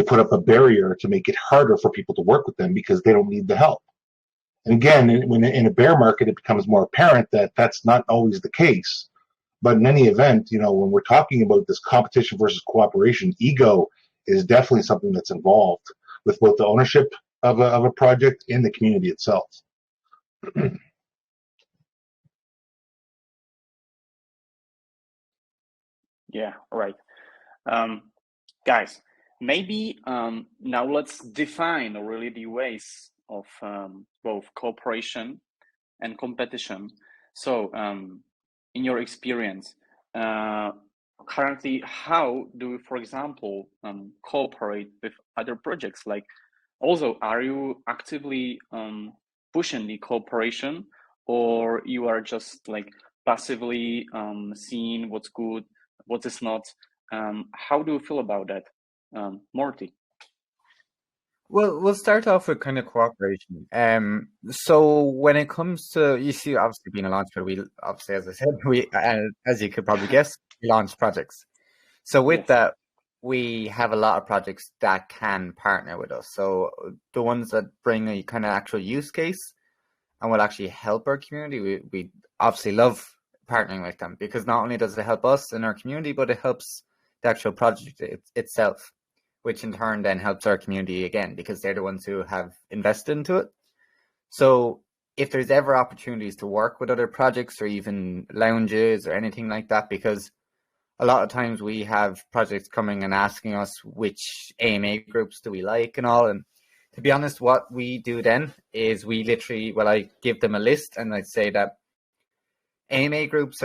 Speaker 3: put up a barrier to make it harder for people to work with them because they don't need the help. And again, when in a bear market, it becomes more apparent that that's not always the case. But in any event, when we're talking about this competition versus cooperation, ego is definitely something that's involved with both the ownership of a project and the community itself.
Speaker 1: Yeah, right. Guys, maybe now let's define really the ways of both cooperation and competition. So, in your experience, currently, how do you, for example, cooperate with other projects? Like, also, are you actively pushing the cooperation, or you are just like passively seeing what's good, what is not? How do you feel about that, Morty?
Speaker 2: Well, we'll start off with kind of cooperation. So when it comes to, you see, obviously being a launchpad, we obviously, as I said, as you could probably guess, we launch projects. So with that, we have a lot of projects that can partner with us. So the ones that bring a kind of actual use case and will actually help our community, we obviously love partnering with them, because not only does it help us in our community, but it helps the actual project itself, which in turn then helps our community again, because they're the ones who have invested into it. So if there's ever opportunities to work with other projects or even lounges or anything like that, because a lot of times we have projects coming and asking us which AMA groups do we like and all. And to be honest, what we do then is we literally, I give them a list and I say that AMA groups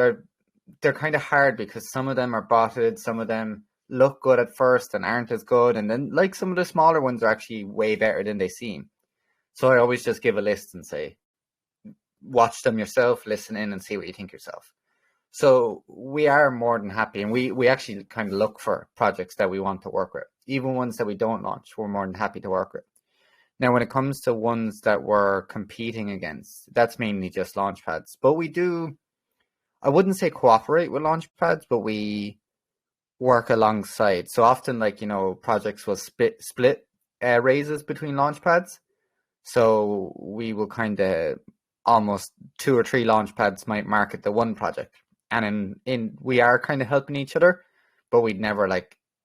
Speaker 2: they're kind of hard because some of them are botted, some of them look good at first and aren't as good. And then like some of the smaller ones are actually way better than they seem. So I always just give a list and say, watch them yourself, listen in and see what you think yourself. So we are more than happy, and we actually kind of look for projects that we want to work with. Even ones that we don't launch, we're more than happy to work with. Now, when it comes to ones that we're competing against, that's mainly just launchpads. But we do, I wouldn't say cooperate with launchpads, but we work alongside. So often, projects will split raises between launchpads. So we will kind of almost 2 or 3 launchpads might market the one project. And we are kind of helping each other, but we'd never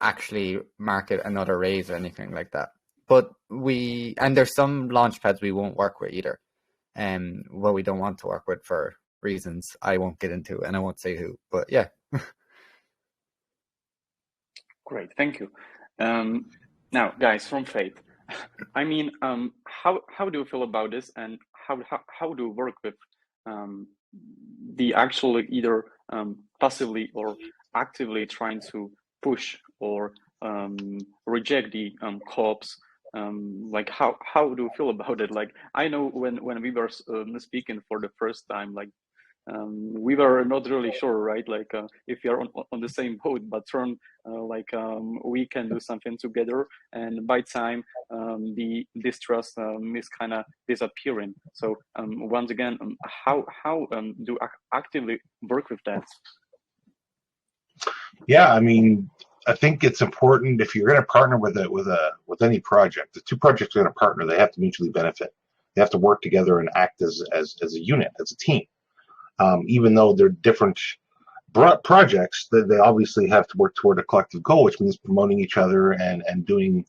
Speaker 2: actually market another raise or anything like that. But there's some launchpads we won't work with either. Well, we don't want to work with for reasons I won't get into, and I won't say who, but yeah.
Speaker 1: Great, thank you. Now, guys from F.A.T.E, I mean, how do you feel about this, and how do you work with the actual either passively or actively trying to push or reject the co-ops like how do you feel about it? Like I know when we were speaking for the first time, like we were not really sure, right? Like if you're on the same boat, but we can do something together, and by time the distrust is kind of disappearing. So once again, how do you actively work with that?
Speaker 3: Yeah, I mean, I think it's important if you're going to partner with any project. The two projects are going to partner. They have to mutually benefit. They have to work together and act as a unit, as a team. Even though they're different projects, they obviously have to work toward a collective goal, which means promoting each other and doing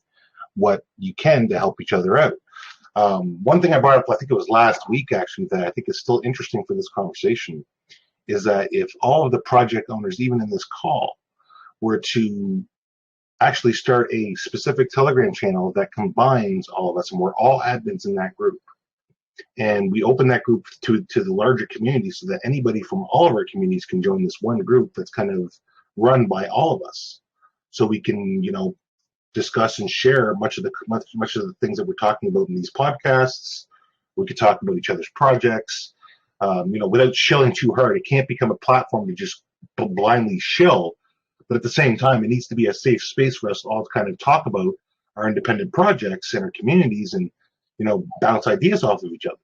Speaker 3: what you can to help each other out. One thing I brought up, I think it was last week actually, that I think is still interesting for this conversation, is that if all of the project owners, even in this call, were to actually start a specific Telegram channel that combines all of us, and we're all admins in that group, and we open that group to the larger community so that anybody from all of our communities can join this one group that's kind of run by all of us, so we can discuss and share much of the things that we're talking about in these podcasts. We could talk about each other's projects, without shilling too hard. It can't become a platform to just blindly shill, but at the same time, it needs to be a safe space for us all to kind of talk about our independent projects and our communities, and bounce ideas off of each other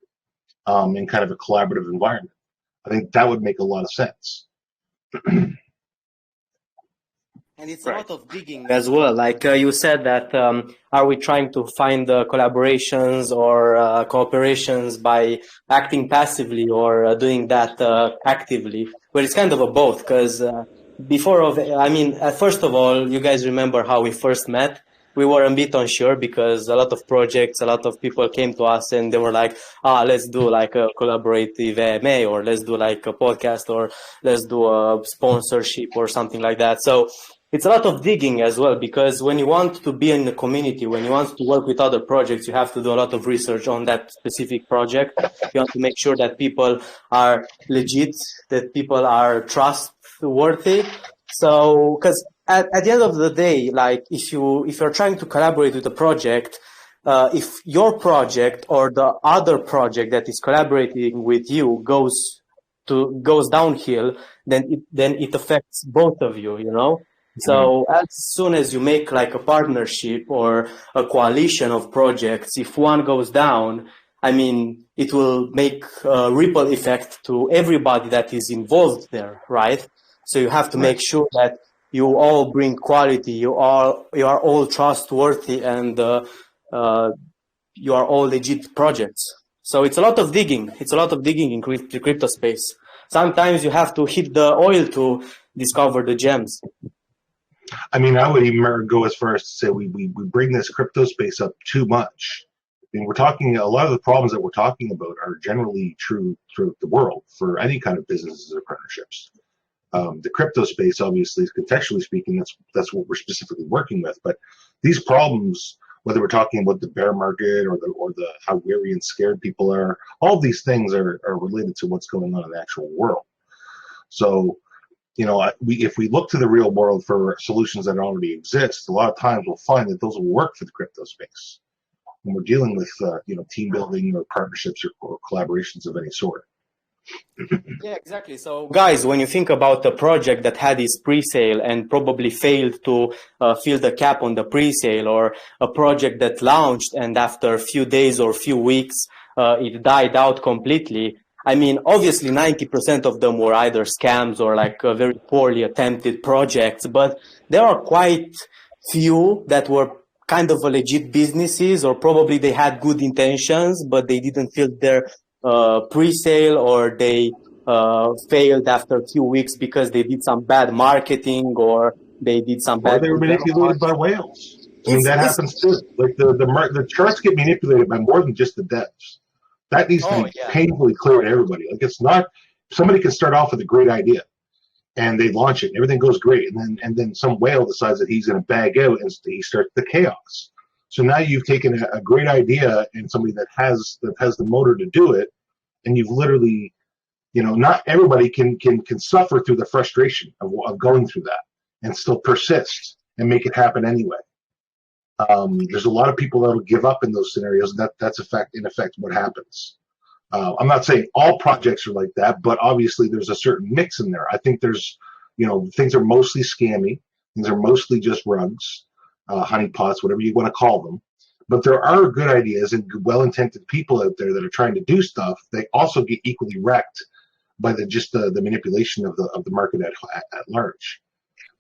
Speaker 3: in kind of a collaborative environment. I think that would make a lot of sense.
Speaker 4: And it's a lot of digging as well. Like you said that, are we trying to find collaborations or cooperations by acting passively or doing that actively? Well, it's kind of a both, because first of all, you guys remember how we first met? We were a bit unsure because a lot of projects, a lot of people came to us and they were like, let's do like a collaborative AMA, or let's do like a podcast, or let's do a sponsorship or something like that. So it's a lot of digging as well, because when you want to be in the community, when you want to work with other projects, you have to do a lot of research on that specific project. You have to make sure that people are legit, that people are trustworthy. So, because at the end of the day, like if you're trying to collaborate with a project, if your project or the other project that is collaborating with you goes downhill, then it affects both of you, So as soon as you make like a partnership or a coalition of projects, if one goes down, it will make a ripple effect to everybody that is involved there, right? So you have to make sure that you all bring quality, you are all trustworthy, and you are all legit projects. So it's a lot of digging. It's a lot of digging in the crypto space. Sometimes you have to hit the oil to discover the gems.
Speaker 3: I would even go as far as to say we bring this crypto space up too much. We're talking, a lot of the problems that we're talking about are generally true throughout the world for any kind of businesses or partnerships. The crypto space, obviously, contextually speaking, that's what we're specifically working with. But these problems, whether we're talking about the bear market or the how wary and scared people are, all of these things are related to what's going on in the actual world. So, if we look to the real world for solutions that already exist, a lot of times we'll find that those will work for the crypto space when we're dealing with team building or partnerships or collaborations of any sort.
Speaker 4: Yeah, exactly. So guys, when you think about a project that had its pre-sale and probably failed to fill the cap on the pre-sale, or a project that launched and after a few days or few weeks it died out completely, obviously 90% of them were either scams or like very poorly attempted projects, but there are quite few that were kind of a legit businesses, or probably they had good intentions, but they didn't fill their pre-sale, or they failed after a few weeks because they did some bad marketing, or they did some bad.
Speaker 3: Or they were manipulated by whales. That happens too. Like the charts get manipulated by more than just the devs. That needs to be painfully clear to everybody. Like, it's not, somebody can start off with a great idea and they launch it and everything goes great, and then some whale decides that he's going to bag out and he starts the chaos. So now you've taken a great idea and somebody that has the motor to do it, and you've literally, not everybody can suffer through the frustration of going through that and still persist and make it happen anyway. There's a lot of people that'll give up in those scenarios, and that's in effect what happens. I'm not saying all projects are like that, but obviously there's a certain mix in there. I think there's, things are mostly scammy. Things are mostly just rugs, honeypots, whatever you want to call them. But there are good ideas and well-intended people out there that are trying to do stuff. They also get equally wrecked by the manipulation of the market at large.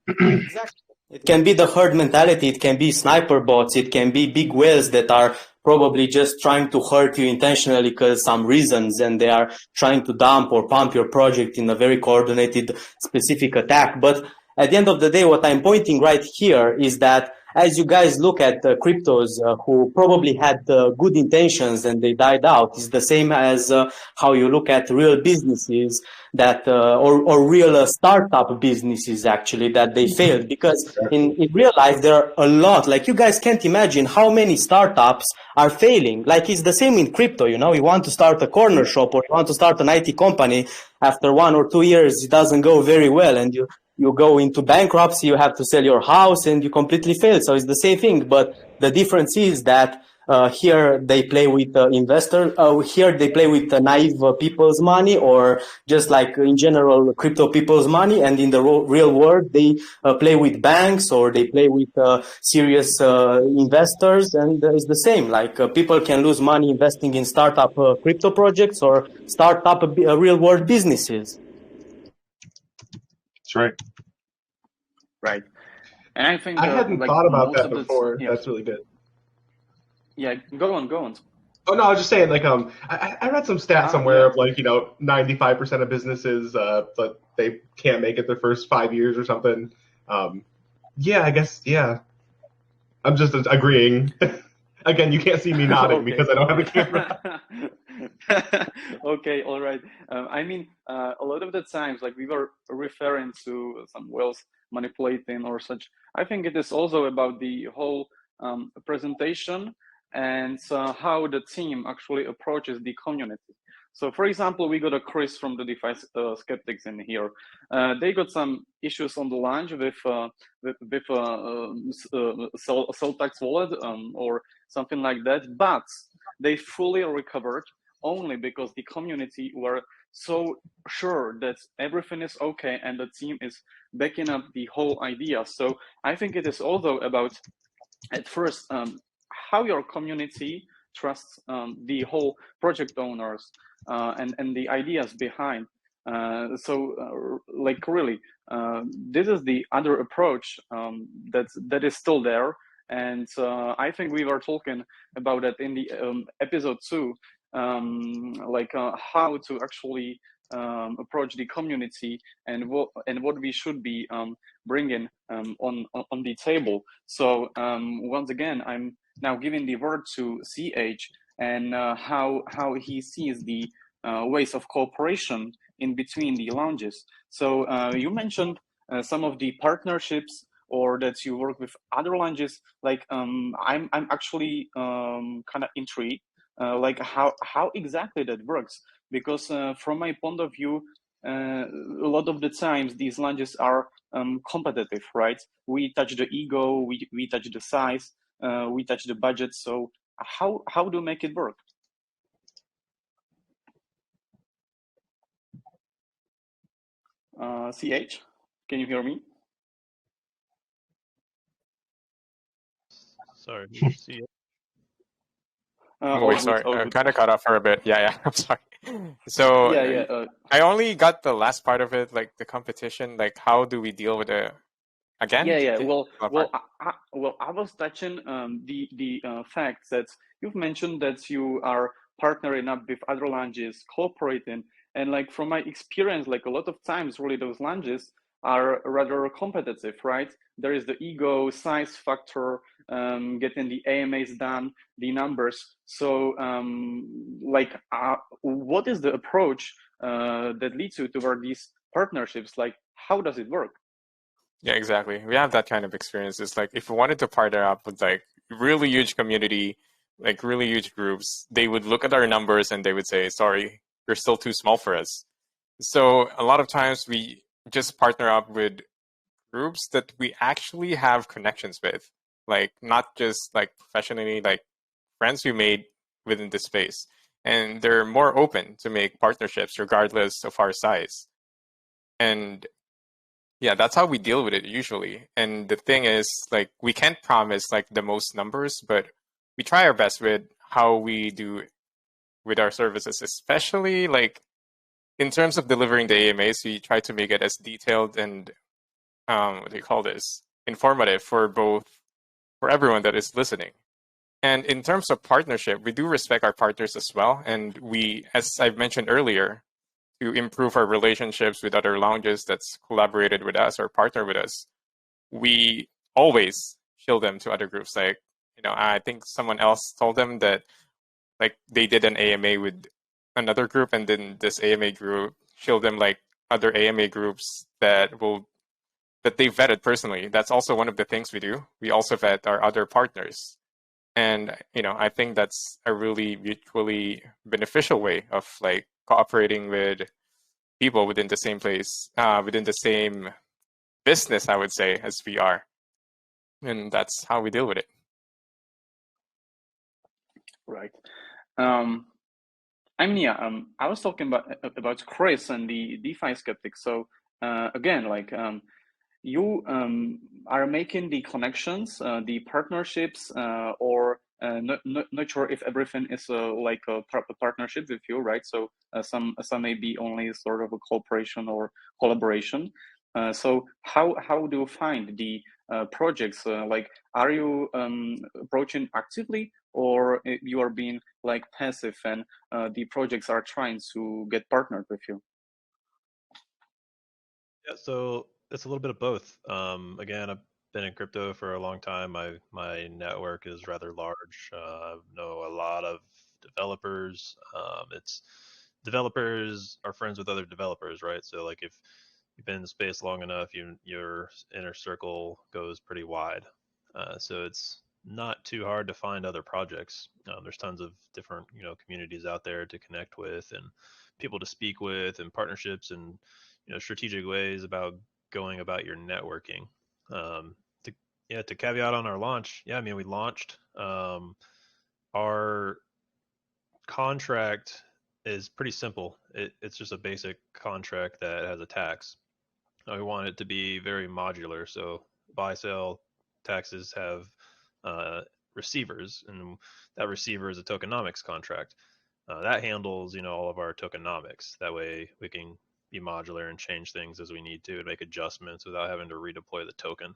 Speaker 4: Exactly. It can be the herd mentality. It can be sniper bots. It can be big whales that are probably just trying to hurt you intentionally because some reasons, and they are trying to dump or pump your project in a very coordinated, specific attack. But at the end of the day, what I'm pointing right here is that as you guys look at cryptos who probably had good intentions and they died out, is the same as how you look at real businesses that or real startup businesses actually that they failed, because in real life there are a lot, like you guys can't imagine how many startups are failing. Like it's the same in crypto, you want to start a corner shop or you want to start an IT company. After 1 or 2 years it doesn't go very well and you go into bankruptcy, you have to sell your house and you completely fail. So it's the same thing, but the difference is that here they play with investors. Here they play with naive people's money, or just like in general crypto people's money. And in the real world, they play with banks or they play with serious investors. And it's the same. Like people can lose money investing in startup crypto projects or startup real world businesses.
Speaker 3: That's right.
Speaker 1: Right. And I think
Speaker 5: I hadn't thought about that before. That's really good.
Speaker 1: Yeah, go on.
Speaker 5: Oh no, I was just saying, like, I read some stat somewhere of like, 95% of businesses, but they can't make it the first 5 years or something. Yeah, I guess, yeah. I'm just agreeing. Again, you can't see me nodding because I don't have a camera.
Speaker 1: Okay, all right. I mean, a lot of the times, like we were referring to some whales manipulating or such. I think it is also about the whole presentation and how the team actually approaches the community. So, for example, we got a Chris from the DeFi Skeptics in here. They got some issues on the launch with cell tax wallet or something like that, but they fully recovered only because the community were so sure that everything is okay and the team is backing up the whole idea. So I think it is also about, at first, how your community trusts the whole project owners and the ideas behind. Like really, this is the other approach that is still there. And I think we were talking about that in the episode 2, like how to actually approach the community and what we should be bringing on the table. So once again, I'm now giving the word to CH and how he sees the ways of cooperation in between the lounges. So you mentioned some of the partnerships, or that you work with other lounges. Like I'm actually kind of intrigued, like how exactly that works, because from my point of view, a lot of the times these lounges are competitive, right? We touch the ego, we touch the size, we touch the budget. So how do you make it work? CH, can you hear me?
Speaker 7: Sorry, see it.
Speaker 6: Wait, sorry, kind of cut off for a bit. Yeah, I'm sorry. So I only got the last part of it, like the competition. Like, how do we deal with it again?
Speaker 1: Well, I was touching the fact that you've mentioned that you are partnering up with other lounges, cooperating, and like from my experience, like a lot of times, really those lounges are rather competitive, right? There is the ego, size factor, getting the AMAs done, the numbers. So, what is the approach that leads you toward these partnerships? Like, how does it work?
Speaker 6: Yeah, exactly. We have that kind of experience. It's like if we wanted to partner up with like really huge community, like really huge groups, they would look at our numbers and they would say, sorry, you're still too small for us. So a lot of times we just partner up with groups that we actually have connections with. like not just like professionally, like friends we made within the space. And they're more open to make partnerships regardless of our size. And yeah, that's how we deal with it usually. And the thing is, like, we can't promise like the most numbers, but we try our best with how we do with our services, especially like in terms of delivering the AMAs. We try to make it as detailed and what do you call this? Informative for everyone that is listening. And in terms of partnership, we do respect our partners as well. And we, as I've mentioned earlier, to improve our relationships with other lounges that's collaborated with us or partner with us, we always shield them to other groups. Like, I think someone else told them that like they did an AMA with another group, and then this AMA group shield them like other AMA groups that they vetted personally. That's also one of the things we do. We also vet our other partners. And, I think that's a really mutually beneficial way of like cooperating with people within the same place, within the same business, I would say, as we are. And that's how we deal with it.
Speaker 1: Right. I was talking about Chris and the DeFi Skeptic. So again, like you are making the connections, the partnerships, or not sure if everything is like a partnership with you, right? So some may be only sort of a cooperation or collaboration. So how do you find the projects? Like, are you approaching actively, or you are being like passive, and the projects are trying to get partnered with you?
Speaker 7: Yeah, so it's a little bit of both. Again, I've been in crypto for a long time. My network is rather large. I know a lot of developers. It's developers are friends with other developers, right? So like if you've been in the space long enough, your inner circle goes pretty wide. So it's not too hard to find other projects. There's tons of different communities out there to connect with and people to speak with and partnerships and strategic ways about going about your networking. To caveat on our launch, I mean we launched. Our contract is pretty simple. It's just a basic contract that has a tax. We want it to be very modular. So buy, sell, taxes have receivers, and that receiver is a tokenomics contract. That handles all of our tokenomics. That way we can be modular and change things as we need to and make adjustments without having to redeploy the token.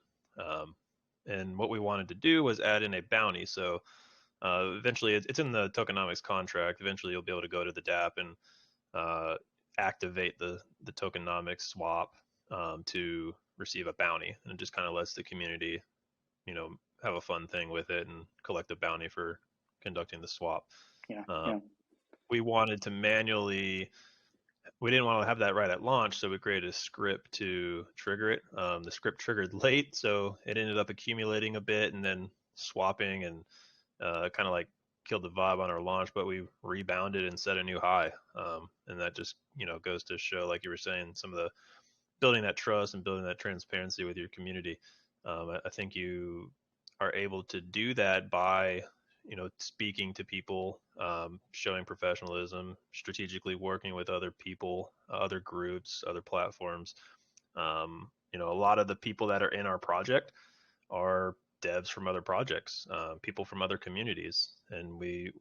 Speaker 7: And what we wanted to do was add in a bounty. So eventually, it's in the tokenomics contract. Eventually, you'll be able to go to the DApp and activate the tokenomics swap to receive a bounty, and it just kind of lets the community, have a fun thing with it and collect a bounty for conducting the swap.
Speaker 1: Yeah.
Speaker 7: We wanted to manually. We didn't want to have that right at launch, so we created a script to trigger it. The script triggered late, so it ended up accumulating a bit and then swapping, and kind of like killed the vibe on our launch. But we rebounded and set a new high, and that just goes to show, like you were saying, some of the building that trust and building that transparency with your community. I think you are able to do that by speaking to people, showing professionalism, strategically working with other people, other groups, other platforms. A lot of the people that are in our project are devs from other projects, people from other communities, and we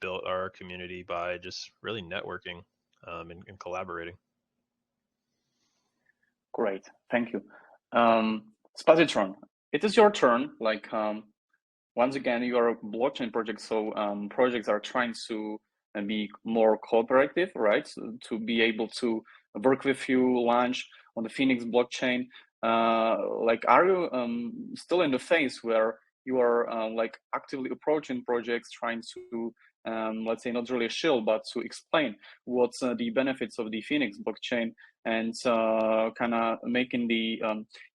Speaker 7: built our community by just really networking and collaborating.
Speaker 1: Great, thank you. Spazitron, it is your turn. Like, once again, you are a blockchain project, so projects are trying to be more cooperative, right? So to be able to work with you, launch on the Phoenix blockchain. Like, are you still in the phase where you are like actively approaching projects, trying to let's say not really shield, but to explain what's the benefits of the Phoenix blockchain, and kind of making the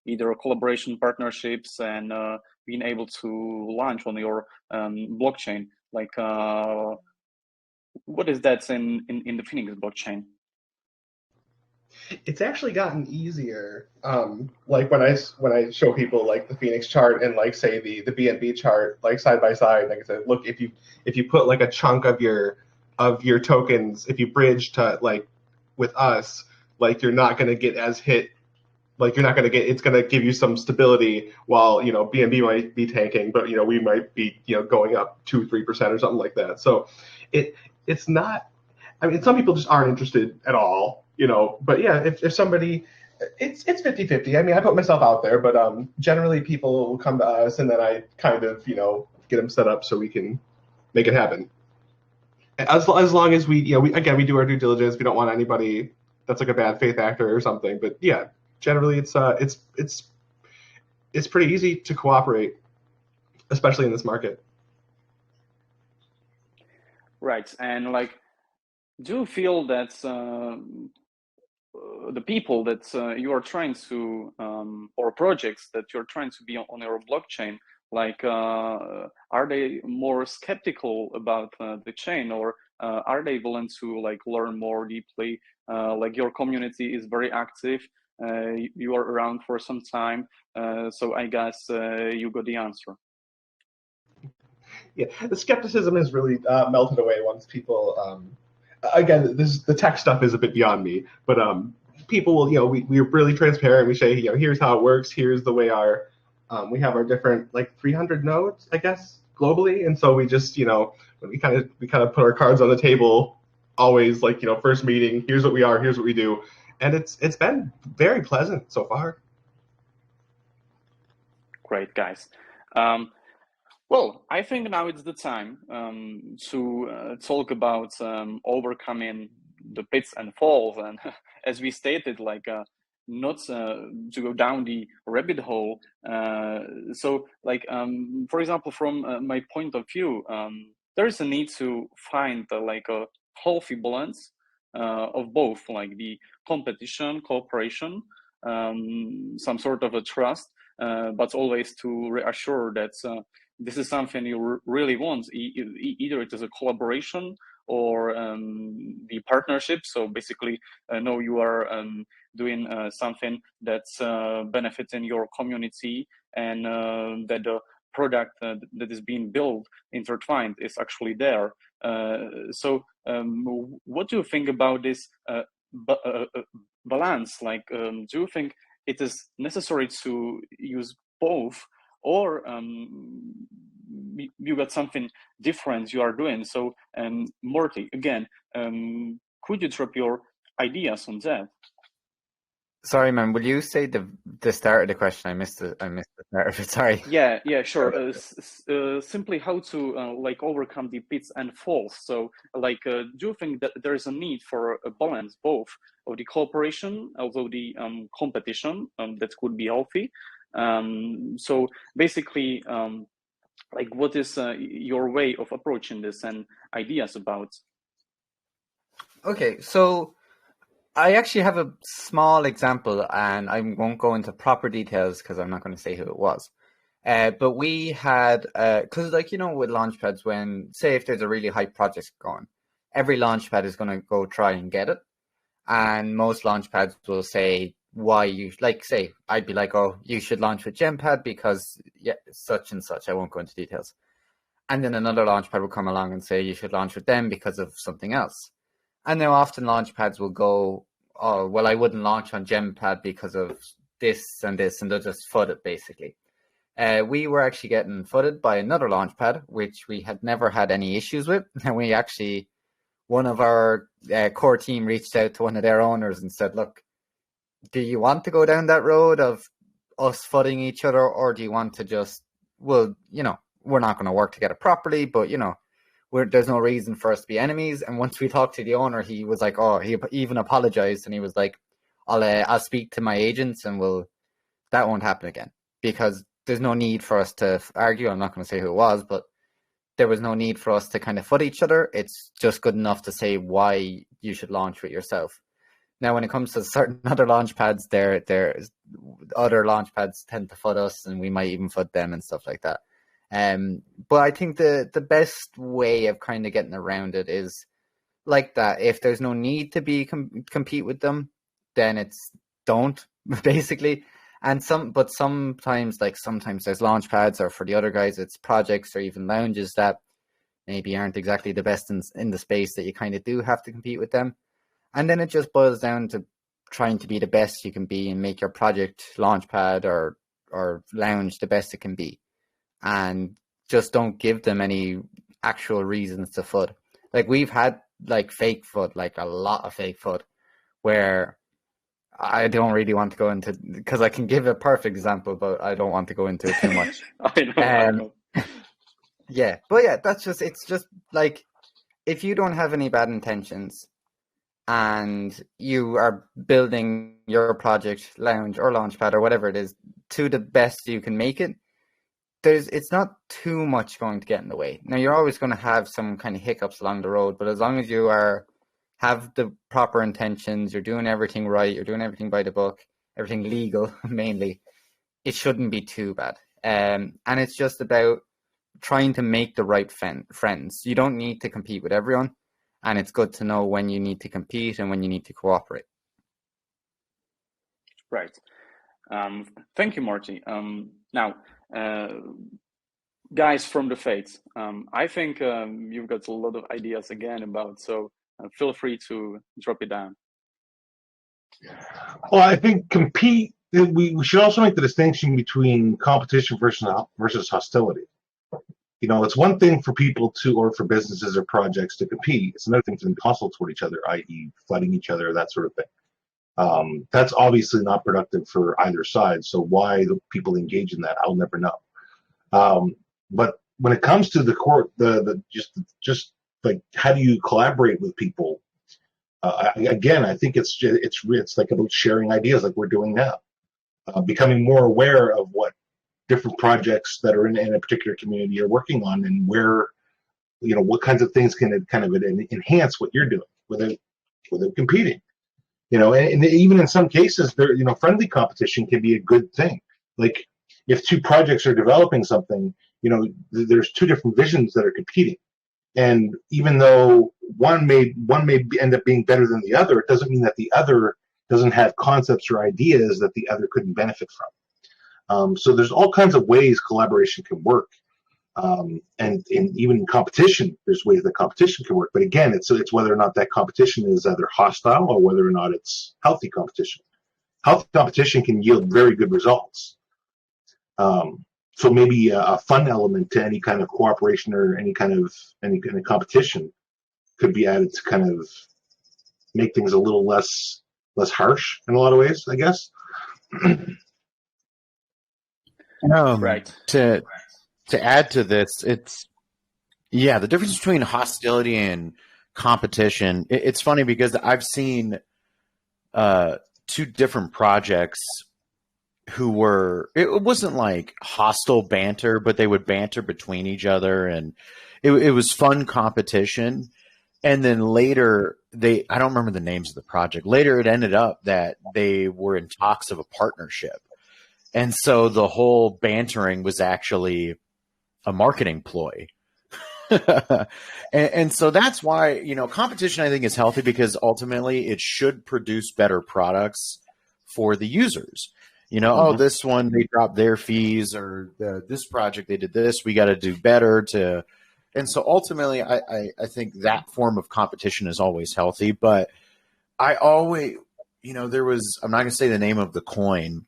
Speaker 1: either collaboration partnerships and being able to launch on your blockchain? Like, what is that in the Phoenix blockchain?
Speaker 5: It's actually gotten easier. Like when I show people like the Phoenix chart and like say the BNB chart like side by side, like I said, look, if you put like a chunk of your tokens, if you bridge to like with us, like you're not going to get as hit. Like you're not going to get, it's going to give you some stability while, BNB might be tanking, but, we might be, going up 2-3% or something like that. So it's not, I mean, some people just aren't interested at all, but yeah, if somebody, it's 50-50. I mean, I put myself out there, but generally people will come to us and then I kind of, get them set up so we can make it happen. As long as we do our due diligence. We don't want anybody that's like a bad faith actor or something, but yeah, generally it's pretty easy to cooperate, especially in this market.
Speaker 1: Right. And like, do you feel that the people that you are trying to, or projects that you're trying to be on your blockchain, like, are they more skeptical about the chain, or are they willing to like learn more deeply? Like your community is very active. You are around for some time, so I guess you got the answer.
Speaker 5: Yeah, the skepticism is really melted away once people. Again, the tech stuff is a bit beyond me, but people will, we're really transparent. We say, here's how it works. Here's the way we have our different like 300 nodes, I guess, globally, and so we just, we kind of put our cards on the table. Always like, first meeting. Here's what we are. Here's what we do, and it's been very pleasant so far.
Speaker 1: Great, guys. Well, I think now it's the time to talk about overcoming the pits and falls, and as we stated, like not to go down the rabbit hole. So, like for example, from my point of view, there is a need to find like a healthy balance of both, like the competition, cooperation, some sort of a trust, but always to reassure that. This is something you really want. Either it is a collaboration or the partnership. So basically, no, you are doing something that's benefiting your community, and that the product that is being built intertwined is actually there. So what do you think about this balance? Like, do you think it is necessary to use both, or you got something different you are doing? So Morty, again, could you drop your ideas on that?
Speaker 2: Sorry, man. Will you say the start of the question? I missed the start of it. Sorry.
Speaker 1: Yeah, sure. Simply how to like overcome the pits and falls. So, like, do you think that there is a need for a balance, both of the cooperation, although the competition that could be healthy? So basically, like, what is your way of approaching this and ideas about?
Speaker 2: Okay, so I actually have a small example, and I won't go into proper details because I'm not going to say who it was. But we had, because like, with launchpads, when, say, if there's a really hype project going, every launchpad is going to go try and get it. And most launchpads will say why you, like, say, I'd be like, oh, you should launch with GemPad because, yeah, such and such. I won't go into details. And then another launchpad will come along and say you should launch with them because of something else. And now often launchpads will go, oh, well, I wouldn't launch on GemPad because of this, and they'll just FUD it, basically. We were actually getting FUDed by another launchpad, which we had never had any issues with. And we actually, one of our core team reached out to one of their owners and said, look, do you want to go down that road of us FUDing each other, or do you want to just, well, we're not going to work together properly, but, there's no reason for us to be enemies. And once we talked to the owner, he was like, oh, he even apologized, and he was like, I'll speak to my agents, and that won't happen again, because there's no need for us to argue. I'm not going to say who it was, but there was no need for us to kind of FUD each other. It's just good enough to say why you should launch with yourself. Now, when it comes to certain other launchpads, there's other launchpads tend to FUD us, and we might even FUD them and stuff like that. But I think the best way of kind of getting around it is like that. If there's no need to be compete with them, then it's don't basically. And sometimes there's launchpads, or for the other guys, it's projects or even lounges that maybe aren't exactly the best in the space that you kind of do have to compete with them. And then it just boils down to trying to be the best you can be and make your project launchpad or lounge the best it can be. And just don't give them any actual reasons to FUD. Like we've had like fake FUD, like a lot of fake FUD, where I don't really want to go into, because I can give a perfect example, but I don't want to go into it too much.
Speaker 1: I know.
Speaker 2: Yeah, but yeah, it's just like, if you don't have any bad intentions and you are building your project, lounge or launchpad or whatever it is, to the best you can make it, it's not too much going to get in the way. Now, you're always going to have some kind of hiccups along the road, but as long as you have the proper intentions, you're doing everything right, you're doing everything by the book, everything legal mainly, it shouldn't be too bad. And it's just about trying to make the right friends. You don't need to compete with everyone, and it's good to know when you need to compete and when you need to cooperate.
Speaker 1: Right. Thank you, Marty. Now, guys from the F.A.T.E, I think you've got a lot of ideas again about, so feel free to drop it down.
Speaker 3: Well, I think we should also make the distinction between competition versus hostility. It's one thing for people or for businesses or projects to compete. It's another thing to be hostile toward each other, i.e. fighting each other, that sort of thing. That's obviously not productive for either side. So why the people engage in that, I'll never know. But when it comes to the court, just like, how do you collaborate with people? Again, I think it's like about sharing ideas, like we're doing now, becoming more aware of what different projects that are in a particular community are working on, and where, what kinds of things can kind of enhance what you're doing without competing. And even in some cases, friendly competition can be a good thing. Like, if two projects are developing something, there's two different visions that are competing. And even though one may end up being better than the other, it doesn't mean that the other doesn't have concepts or ideas that the other couldn't benefit from. So there's all kinds of ways collaboration can work. And even in competition, there's ways that competition can work. But again, it's whether or not that competition is either hostile or whether or not it's healthy competition. Healthy competition can yield very good results. So maybe a fun element to any kind of cooperation or any kind of competition could be added to kind of make things a little less harsh in a lot of ways, I guess.
Speaker 1: Right.
Speaker 8: To add to this, the difference between hostility and competition. It's funny because I've seen two different projects it wasn't like hostile banter, but they would banter between each other, and it was fun competition. And then later, I don't remember the names of the project. Later, it ended up that they were in talks of a partnership. And so the whole bantering was actually a marketing ploy. and so that's why, competition, I think, is healthy, because ultimately it should produce better products for the users. This one, they dropped their fees, or this project, they did this, we got to do better and so ultimately I think that form of competition is always healthy. But I always, there was, I'm not going to say the name of the coin,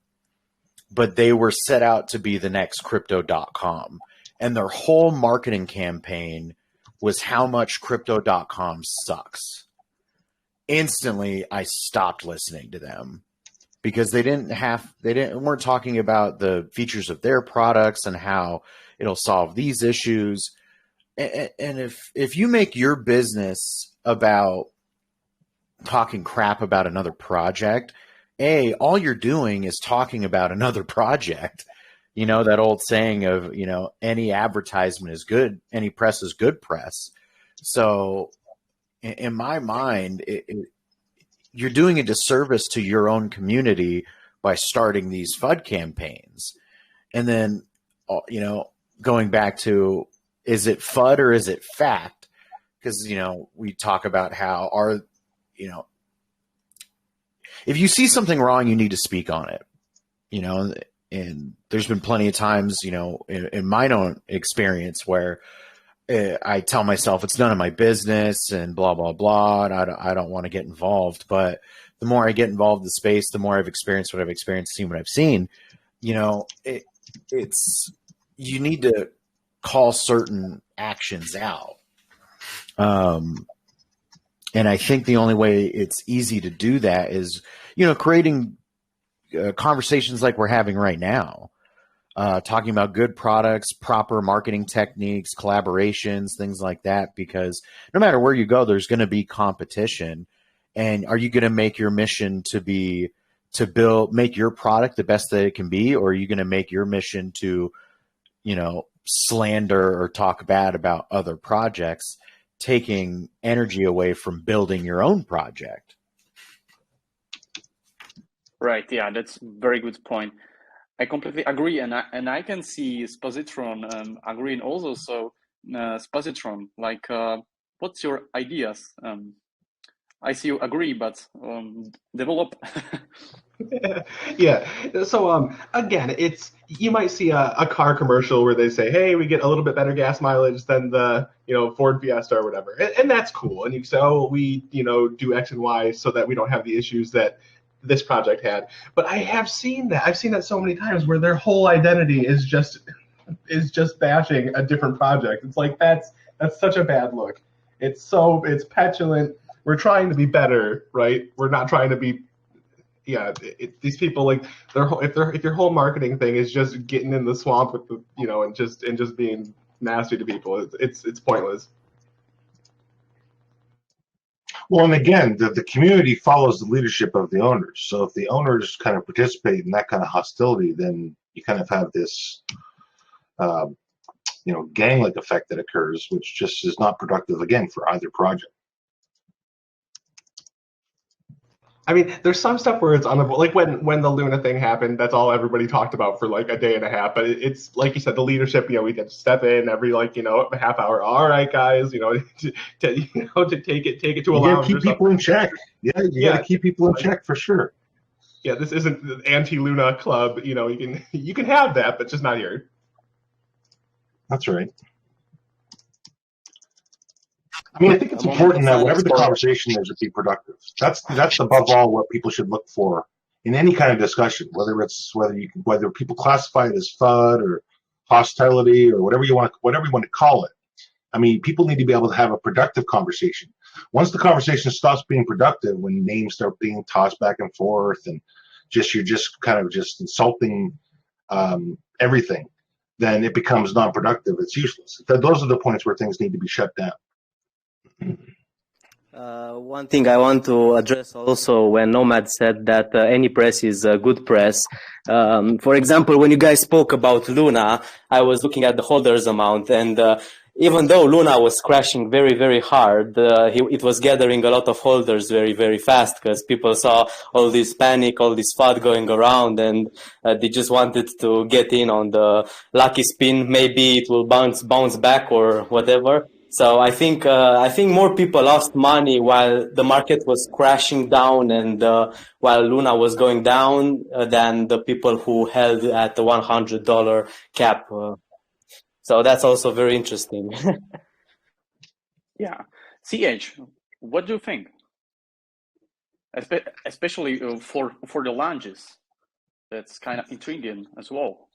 Speaker 8: but they were set out to be the next crypto.com, and their whole marketing campaign was how much crypto.com sucks. Instantly, I stopped listening to them, because they weren't talking about the features of their products and how it'll solve these issues. And if you make your business about talking crap about another project, all you're doing is talking about another project. That old saying of, any advertisement is good, any press is good press. So in my mind, you're doing a disservice to your own community by starting these FUD campaigns. And then, going back to, is it FUD or is it fact? Because, we talk about how if you see something wrong, you need to speak on it. You know, and there's been plenty of times, you know, in my own experience where I tell myself it's none of my business and blah, blah, blah. And I don't want to get involved. But the more I get involved in the space, the more I've experienced what I've experienced, seen what I've seen, you know, it's, you need to call certain actions out. And I think the only way it's easy to do that is, you know, creating conversations like we're having right now, talking about good products, proper marketing techniques, collaborations, things like that, because no matter where you go, there's going to be competition. And are you going to make your mission to be, to make your product the best that it can be? Or are you going to make your mission to, you know, slander or talk bad about other projects, taking energy away from building your own project?
Speaker 1: Right. Yeah, that's a very good point. I completely agree, and I can see Spositron agreeing also. So, Spositron, like, what's your ideas? I see you agree, but develop.
Speaker 5: Yeah. So again, it's, you might see a car commercial where they say, "Hey, we get a little bit better gas mileage than the, you know, Ford Fiesta or whatever," and that's cool. And you say, "Oh, we, you know, do X and Y so that we don't have the issues that this project had." But I have seen that. I've seen that so many times where their whole identity is just bashing a different project. It's like that's such a bad look. It's petulant. We're trying to be better, right? We're not trying to be. Yeah, these people, like, if your whole marketing thing is just getting in the swamp with the, you know, and just being nasty to people, it's pointless.
Speaker 3: Well, and again, the community follows the leadership of the owners. So if the owners kind of participate in that kind of hostility, then you kind of have this, you know, gang-like effect that occurs, which just is not productive, again, for either project.
Speaker 5: I mean, there's some stuff where it's unavoidable. Like when the Luna thing happened, that's all everybody talked about for like a day and a half. But it's like you said, the leadership. You know, we get to step in every, like, you know, half hour. All right, guys, you know, to take it to a
Speaker 3: You
Speaker 5: lounge.
Speaker 3: got to keep people in check. Yeah, you got to keep people in
Speaker 5: like,
Speaker 3: check for sure.
Speaker 5: Yeah, this isn't the anti-Luna club. You know, you can have that, but just not here.
Speaker 3: That's right. I mean, I think it's important that whatever the conversation is, it be productive. That's above all what people should look for in any kind of discussion, whether people classify it as FUD or hostility or whatever you want to call it. I mean, people need to be able to have a productive conversation. Once the conversation stops being productive, when names start being tossed back and forth, and you're just kind of just insulting everything, then it becomes non-productive. It's useless. Those are the points where things need to be shut down.
Speaker 4: One thing I want to address also, when Nomad said that any press is good press. For example, when you guys spoke about Luna, I was looking at the holders amount, and even though Luna was crashing very, very hard, it was gathering a lot of holders very, very fast, because people saw all this panic, all this FUD going around, and they just wanted to get in on the lucky spin. Maybe it will bounce back or whatever. So I think more people lost money while the market was crashing down and while Luna was going down than the people who held at the $100 cap. So that's also very interesting.
Speaker 1: Yeah. CH, what do you think? Especially for the lounges. That's kind of intriguing as well.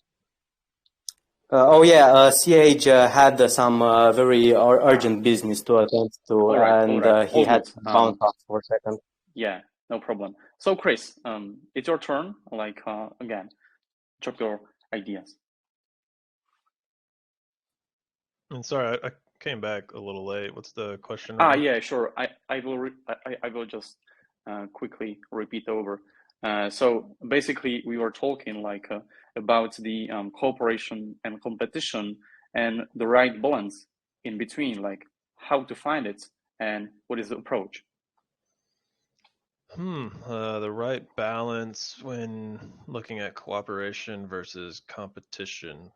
Speaker 4: CH had some very urgent business to attend to, and he had to bounce off for a second.
Speaker 1: Yeah, no problem. So, Chris, it's your turn. Like, again, drop your ideas.
Speaker 7: And sorry, I came back a little late. What's the question?
Speaker 1: Yeah, sure. I will just quickly repeat over. So basically, we were talking like about the cooperation and competition and the right balance in between, like how to find it and what is the approach.
Speaker 7: The right balance when looking at cooperation versus competition.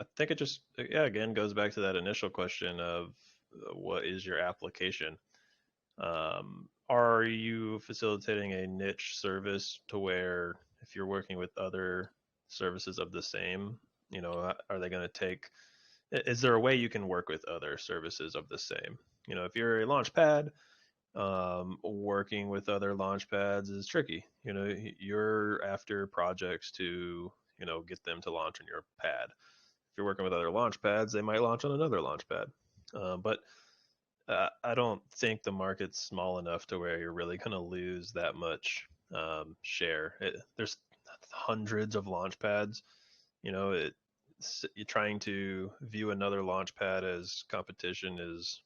Speaker 7: I think it just, again, goes back to that initial question of what is your application? are you facilitating a niche service to where if you're working with other services of the same, are they going to take? Is there a way you can work with other services of the same? If you're a launchpad, working with other launch pads is tricky. You're after projects to, get them to launch on your pad. If you're working with other launch pads, they might launch on another launch pad. But I don't think the market's small enough to where you're really going to lose that much share. There's hundreds of launch pads. You're trying to view another launch pad as competition is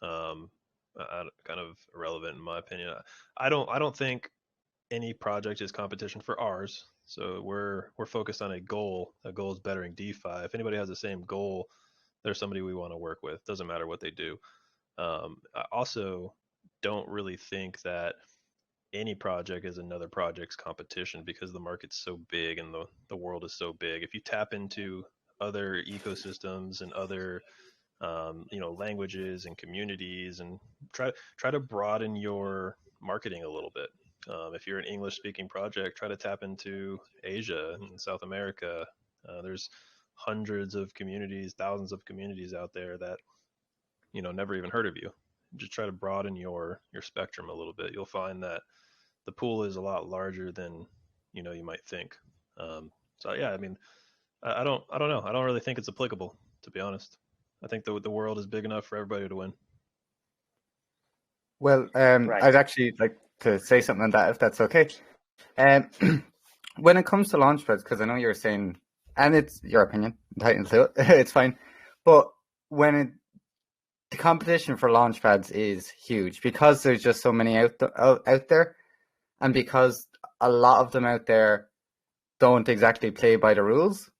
Speaker 7: kind of irrelevant in my opinion. I don't think any project is competition for ours. So we're focused on a goal. A goal is bettering DeFi. If anybody has the same goal, there's somebody we want to work with. Doesn't matter what they do. I also don't really think that any project is another project's competition because the market's so big and the world is so big. If you tap into other ecosystems and other languages and communities, and try to broaden your marketing a little bit. If you're an English speaking project, try to tap into Asia and South America. There's hundreds of communities, thousands of communities out there that never even heard of you. Just try to broaden your spectrum a little bit. You'll find that the pool is a lot larger than you might think. So yeah, I mean, I don't know. I don't really think it's applicable, to be honest. I think the world is big enough for everybody to win.
Speaker 2: Well,
Speaker 1: Right.
Speaker 2: I'd actually like to say something on that, if that's okay. When it comes to launchpads, because I know you're saying, and it's your opinion, entitled to it, it's fine. But when the competition for launchpads is huge, because there's just so many out there, and because a lot of them out there don't exactly play by the rules.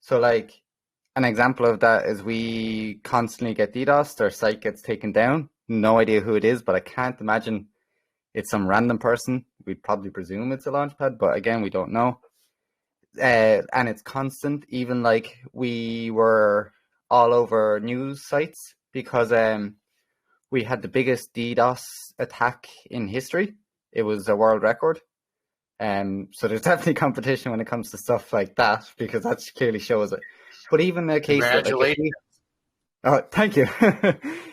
Speaker 2: So, like, an example of that is we constantly get DDoSed, our site gets taken down. No idea who it is, but I can't imagine it's some random person. We'd probably presume it's a launchpad, but again, we don't know. And it's constant. Even like we were all over news sites because we had the biggest DDoS attack in history. It was a world record. So there's definitely competition when it comes to stuff like that, because that clearly shows it. But even a case that, like, oh, thank you.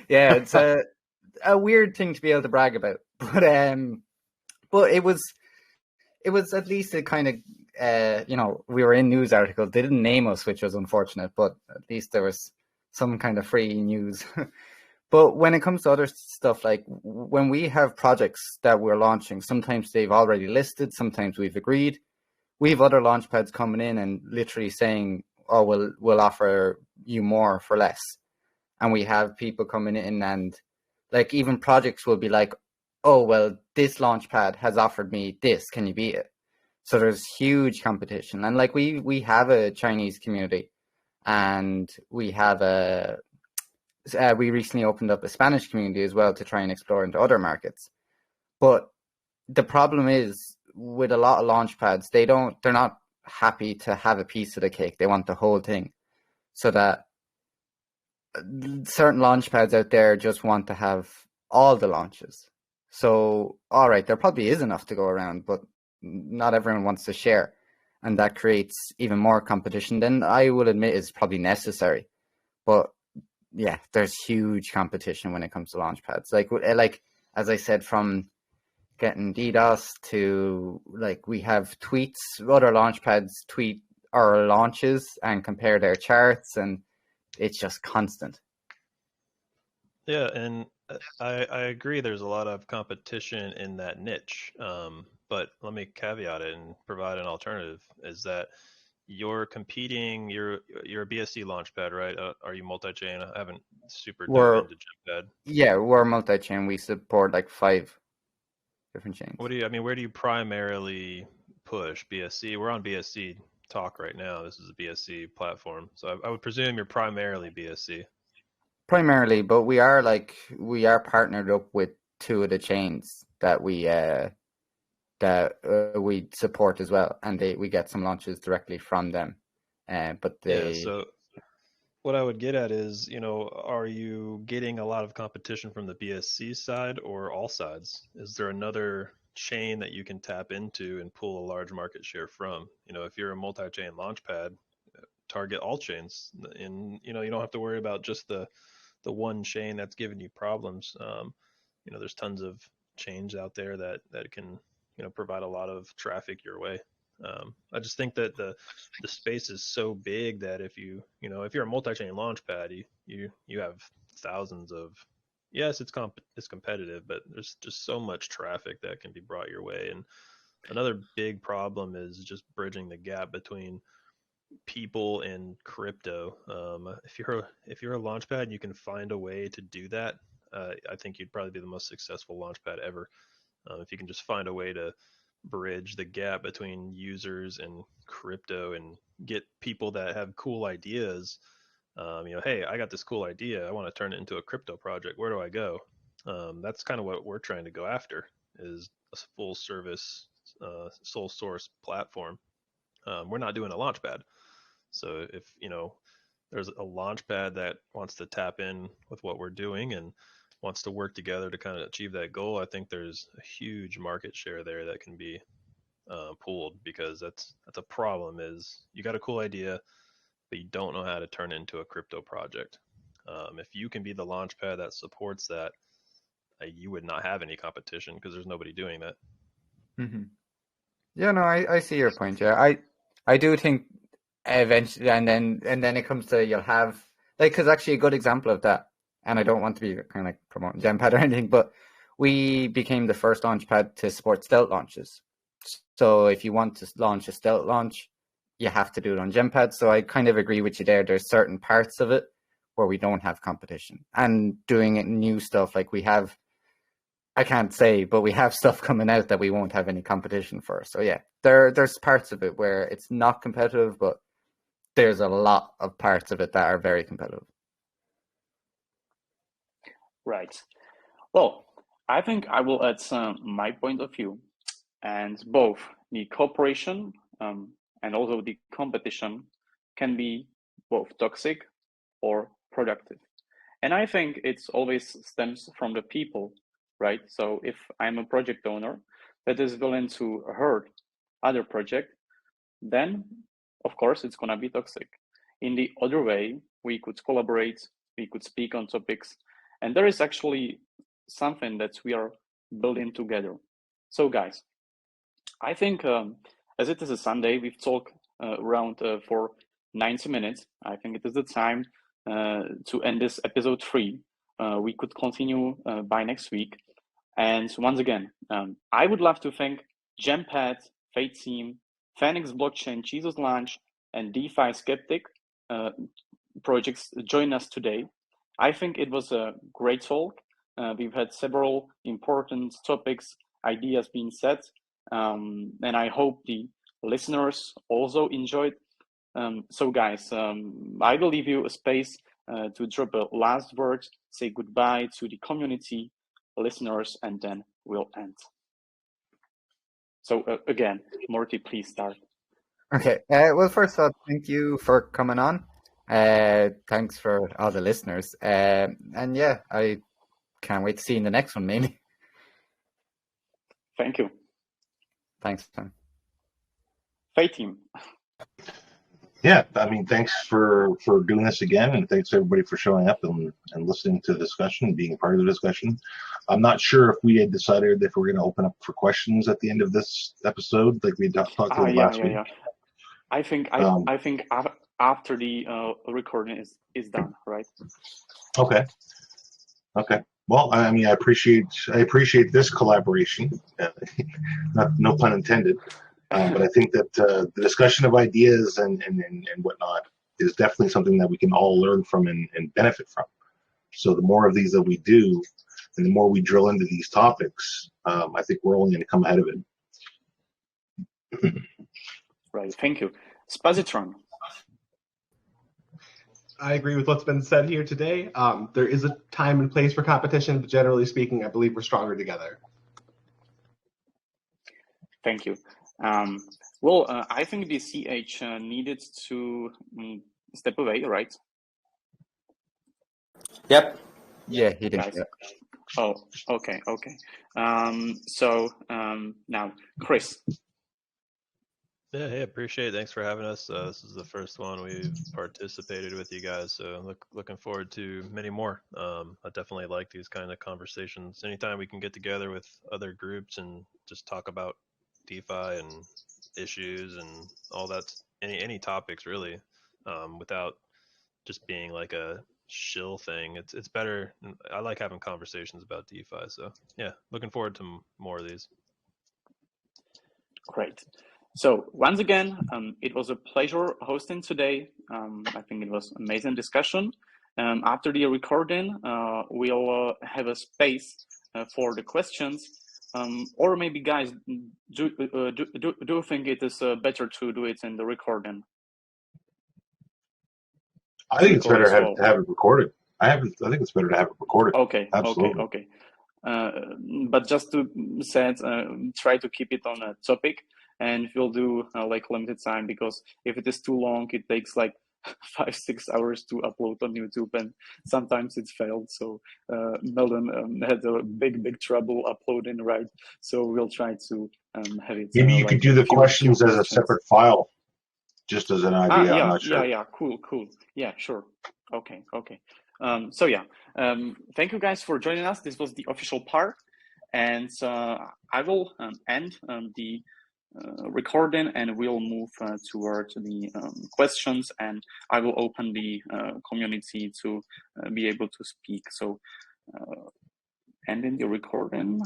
Speaker 2: Yeah, it's a weird thing to be able to brag about, but it was at least a kind of we were in news articles. They didn't name us, which was unfortunate, but at least there was some kind of free news. But when it comes to other stuff, like when we have projects that we're launching, sometimes they've already listed, sometimes we've agreed. We have other launchpads coming in and literally saying, oh, we'll offer you more for less. And we have people coming in and, like, even projects will be like, oh, well, this launchpad has offered me this. Can you beat it? So there's huge competition. And like we have a Chinese community, and we have we recently opened up a Spanish community as well to try and explore into other markets. But the problem is with a lot of launchpads, they're not happy to have a piece of the cake. They want the whole thing. So that certain launchpads out there just want to have all the launches. So, all right, there probably is enough to go around, but not everyone wants to share. And that creates even more competition than I will admit is probably necessary. But yeah, there's huge competition when it comes to launchpads. Like as I said, from getting DDoS to, like, we have tweets, other launchpads tweet our launches and compare their charts, and it's just constant.
Speaker 7: Yeah, and I agree there's a lot of competition in that niche. But let me caveat it and provide an alternative, is that you're competing, you're a BSC launchpad, right? Are you multi-chain? I haven't super dove into GemPad.
Speaker 2: Yeah, we're multi-chain. We support like 5 different chains.
Speaker 7: Where do you primarily push BSC? We're on BSC talk right now. This is a BSC platform. So I would presume you're primarily BSC.
Speaker 2: Primarily, but we are partnered up with 2 of the chains that we support as well, and we get some launches directly from them.
Speaker 7: what I would get at is, are you getting a lot of competition from the BSC side or all sides? Is there another chain that you can tap into and pull a large market share from? If you're a multi-chain launchpad, target all chains, and you don't have to worry about just the one chain that's giving you problems. There's tons of chains out there that can provide a lot of traffic your way. I just think that the space is so big that if you're a multi-chain launchpad, you have thousands of, yes, it's competitive, but there's just so much traffic that can be brought your way. And another big problem is just bridging the gap between people and crypto. If you're a launchpad, you can find a way to do that. I think you'd probably be the most successful launchpad ever. If you can just find a way to bridge the gap between users and crypto and get people that have cool ideas. Hey, I got this cool idea. I want to turn it into a crypto project. Where do I go? That's kind of what we're trying to go after, is a full service, sole source platform. We're not doing a launchpad. So if, there's a launchpad that wants to tap in with what we're doing and wants to work together to kind of achieve that goal, I think there's a huge market share there that can be pooled, because that's a problem. Is you got a cool idea, but you don't know how to turn it into a crypto project. If you can be the launchpad that supports that, you would not have any competition, because there's nobody doing that.
Speaker 2: Mm-hmm. Yeah, no, I see your point. Yeah, I do think eventually, and then it comes to, you'll have, because actually a good example of that, and I don't want to be kind of like promoting GemPad or anything, but we became the first launchpad to support stealth launches. So if you want to launch a stealth launch, you have to do it on GemPad. So I kind of agree with you there. There's certain parts of it where we don't have competition, and doing it new stuff like we have, I can't say, but we have stuff coming out that we won't have any competition for. So yeah, there's parts of it where it's not competitive, but there's a lot of parts of it that are very competitive.
Speaker 1: Right. Well, I think I will add my point of view, and both the cooperation and also the competition can be both toxic or productive. And I think it's always stems from the people, right? So if I'm a project owner that is willing to hurt other project, then of course it's gonna be toxic. In the other way, we could collaborate, we could speak on topics, and there is actually something that we are building together. So guys, I think as it is a Sunday, we've talked around for 90 minutes. I think it is the time to end this episode 3. We could continue by next week. And once again, I would love to thank GemPad, F.A.T.E team, Phoenix Blockchain, Cheesus Lounge, and DeFi Skeptic projects join us today. I think it was a great talk. We've had several important topics, ideas being said, and I hope the listeners also enjoyed. So guys, I will leave you a space to drop a last word, say goodbye to the community, listeners, and then we'll end. So again, Morty, please start.
Speaker 2: Okay. Well, first of all, thank you for coming on. Thanks for all the listeners. And yeah, I can't wait to see you in the next one, maybe.
Speaker 1: Thank you.
Speaker 2: Thanks, Tom.
Speaker 1: F.A.T.E team.
Speaker 3: Yeah, I mean, thanks for doing this again, and thanks everybody for showing up and listening to the discussion and being part of the discussion. I'm not sure if we had decided if we're going to open up for questions at the end of this episode, like we talked about last week. Yeah.
Speaker 1: I think after the recording is done, right?
Speaker 3: Okay. Well, I mean, I appreciate this collaboration. No pun intended. But I think that the discussion of ideas and whatnot is definitely something that we can all learn from and benefit from. So the more of these that we do, and the more we drill into these topics, I think we're only going to come ahead of it.
Speaker 1: Right. Thank you. Spazitron.
Speaker 5: I agree with what's been said here today. There is a time and place for competition, but generally speaking, I believe we're stronger together.
Speaker 1: Thank you. Well, I think the CH needed to step away, right?
Speaker 4: Yep.
Speaker 2: Yeah, he did.
Speaker 1: Guys.
Speaker 2: Yeah.
Speaker 1: Oh, okay. Now, Chris.
Speaker 7: Yeah, hey, appreciate it. Thanks for having us. This is the first one we've participated with you guys, so looking forward to many more. I definitely like these kind of conversations. Anytime we can get together with other groups and just talk about DeFi and issues and all that, any topics really, without just being like a shill thing. It's better. I like having conversations about DeFi. So yeah, looking forward to more of these.
Speaker 1: Great. So once again, it was a pleasure hosting today. I think it was amazing discussion. After the recording, we'll have a space for the questions. Or maybe guys, do you think it is better to do it in the recording?
Speaker 3: I think it's better to have it recorded. I think it's better to have it recorded.
Speaker 1: Okay.
Speaker 3: Absolutely.
Speaker 1: Okay. But just to say, try to keep it on a topic, and we'll do like limited time, because if it is too long, it takes like 5-6 hours to upload on YouTube, and sometimes it's failed. So Melon had a big trouble uploading, right? So we'll try to have it.
Speaker 3: Maybe you
Speaker 1: like
Speaker 3: could do the
Speaker 1: few
Speaker 3: questions as a
Speaker 1: questions.
Speaker 3: separate file, just as an idea. I'm not sure.
Speaker 1: Yeah, cool. Yeah, sure. Okay. So yeah, thank you guys for joining us. This was the official part, and I will end the recording, and we'll move toward the questions, and I will open the community to be able to speak. So ending the recording.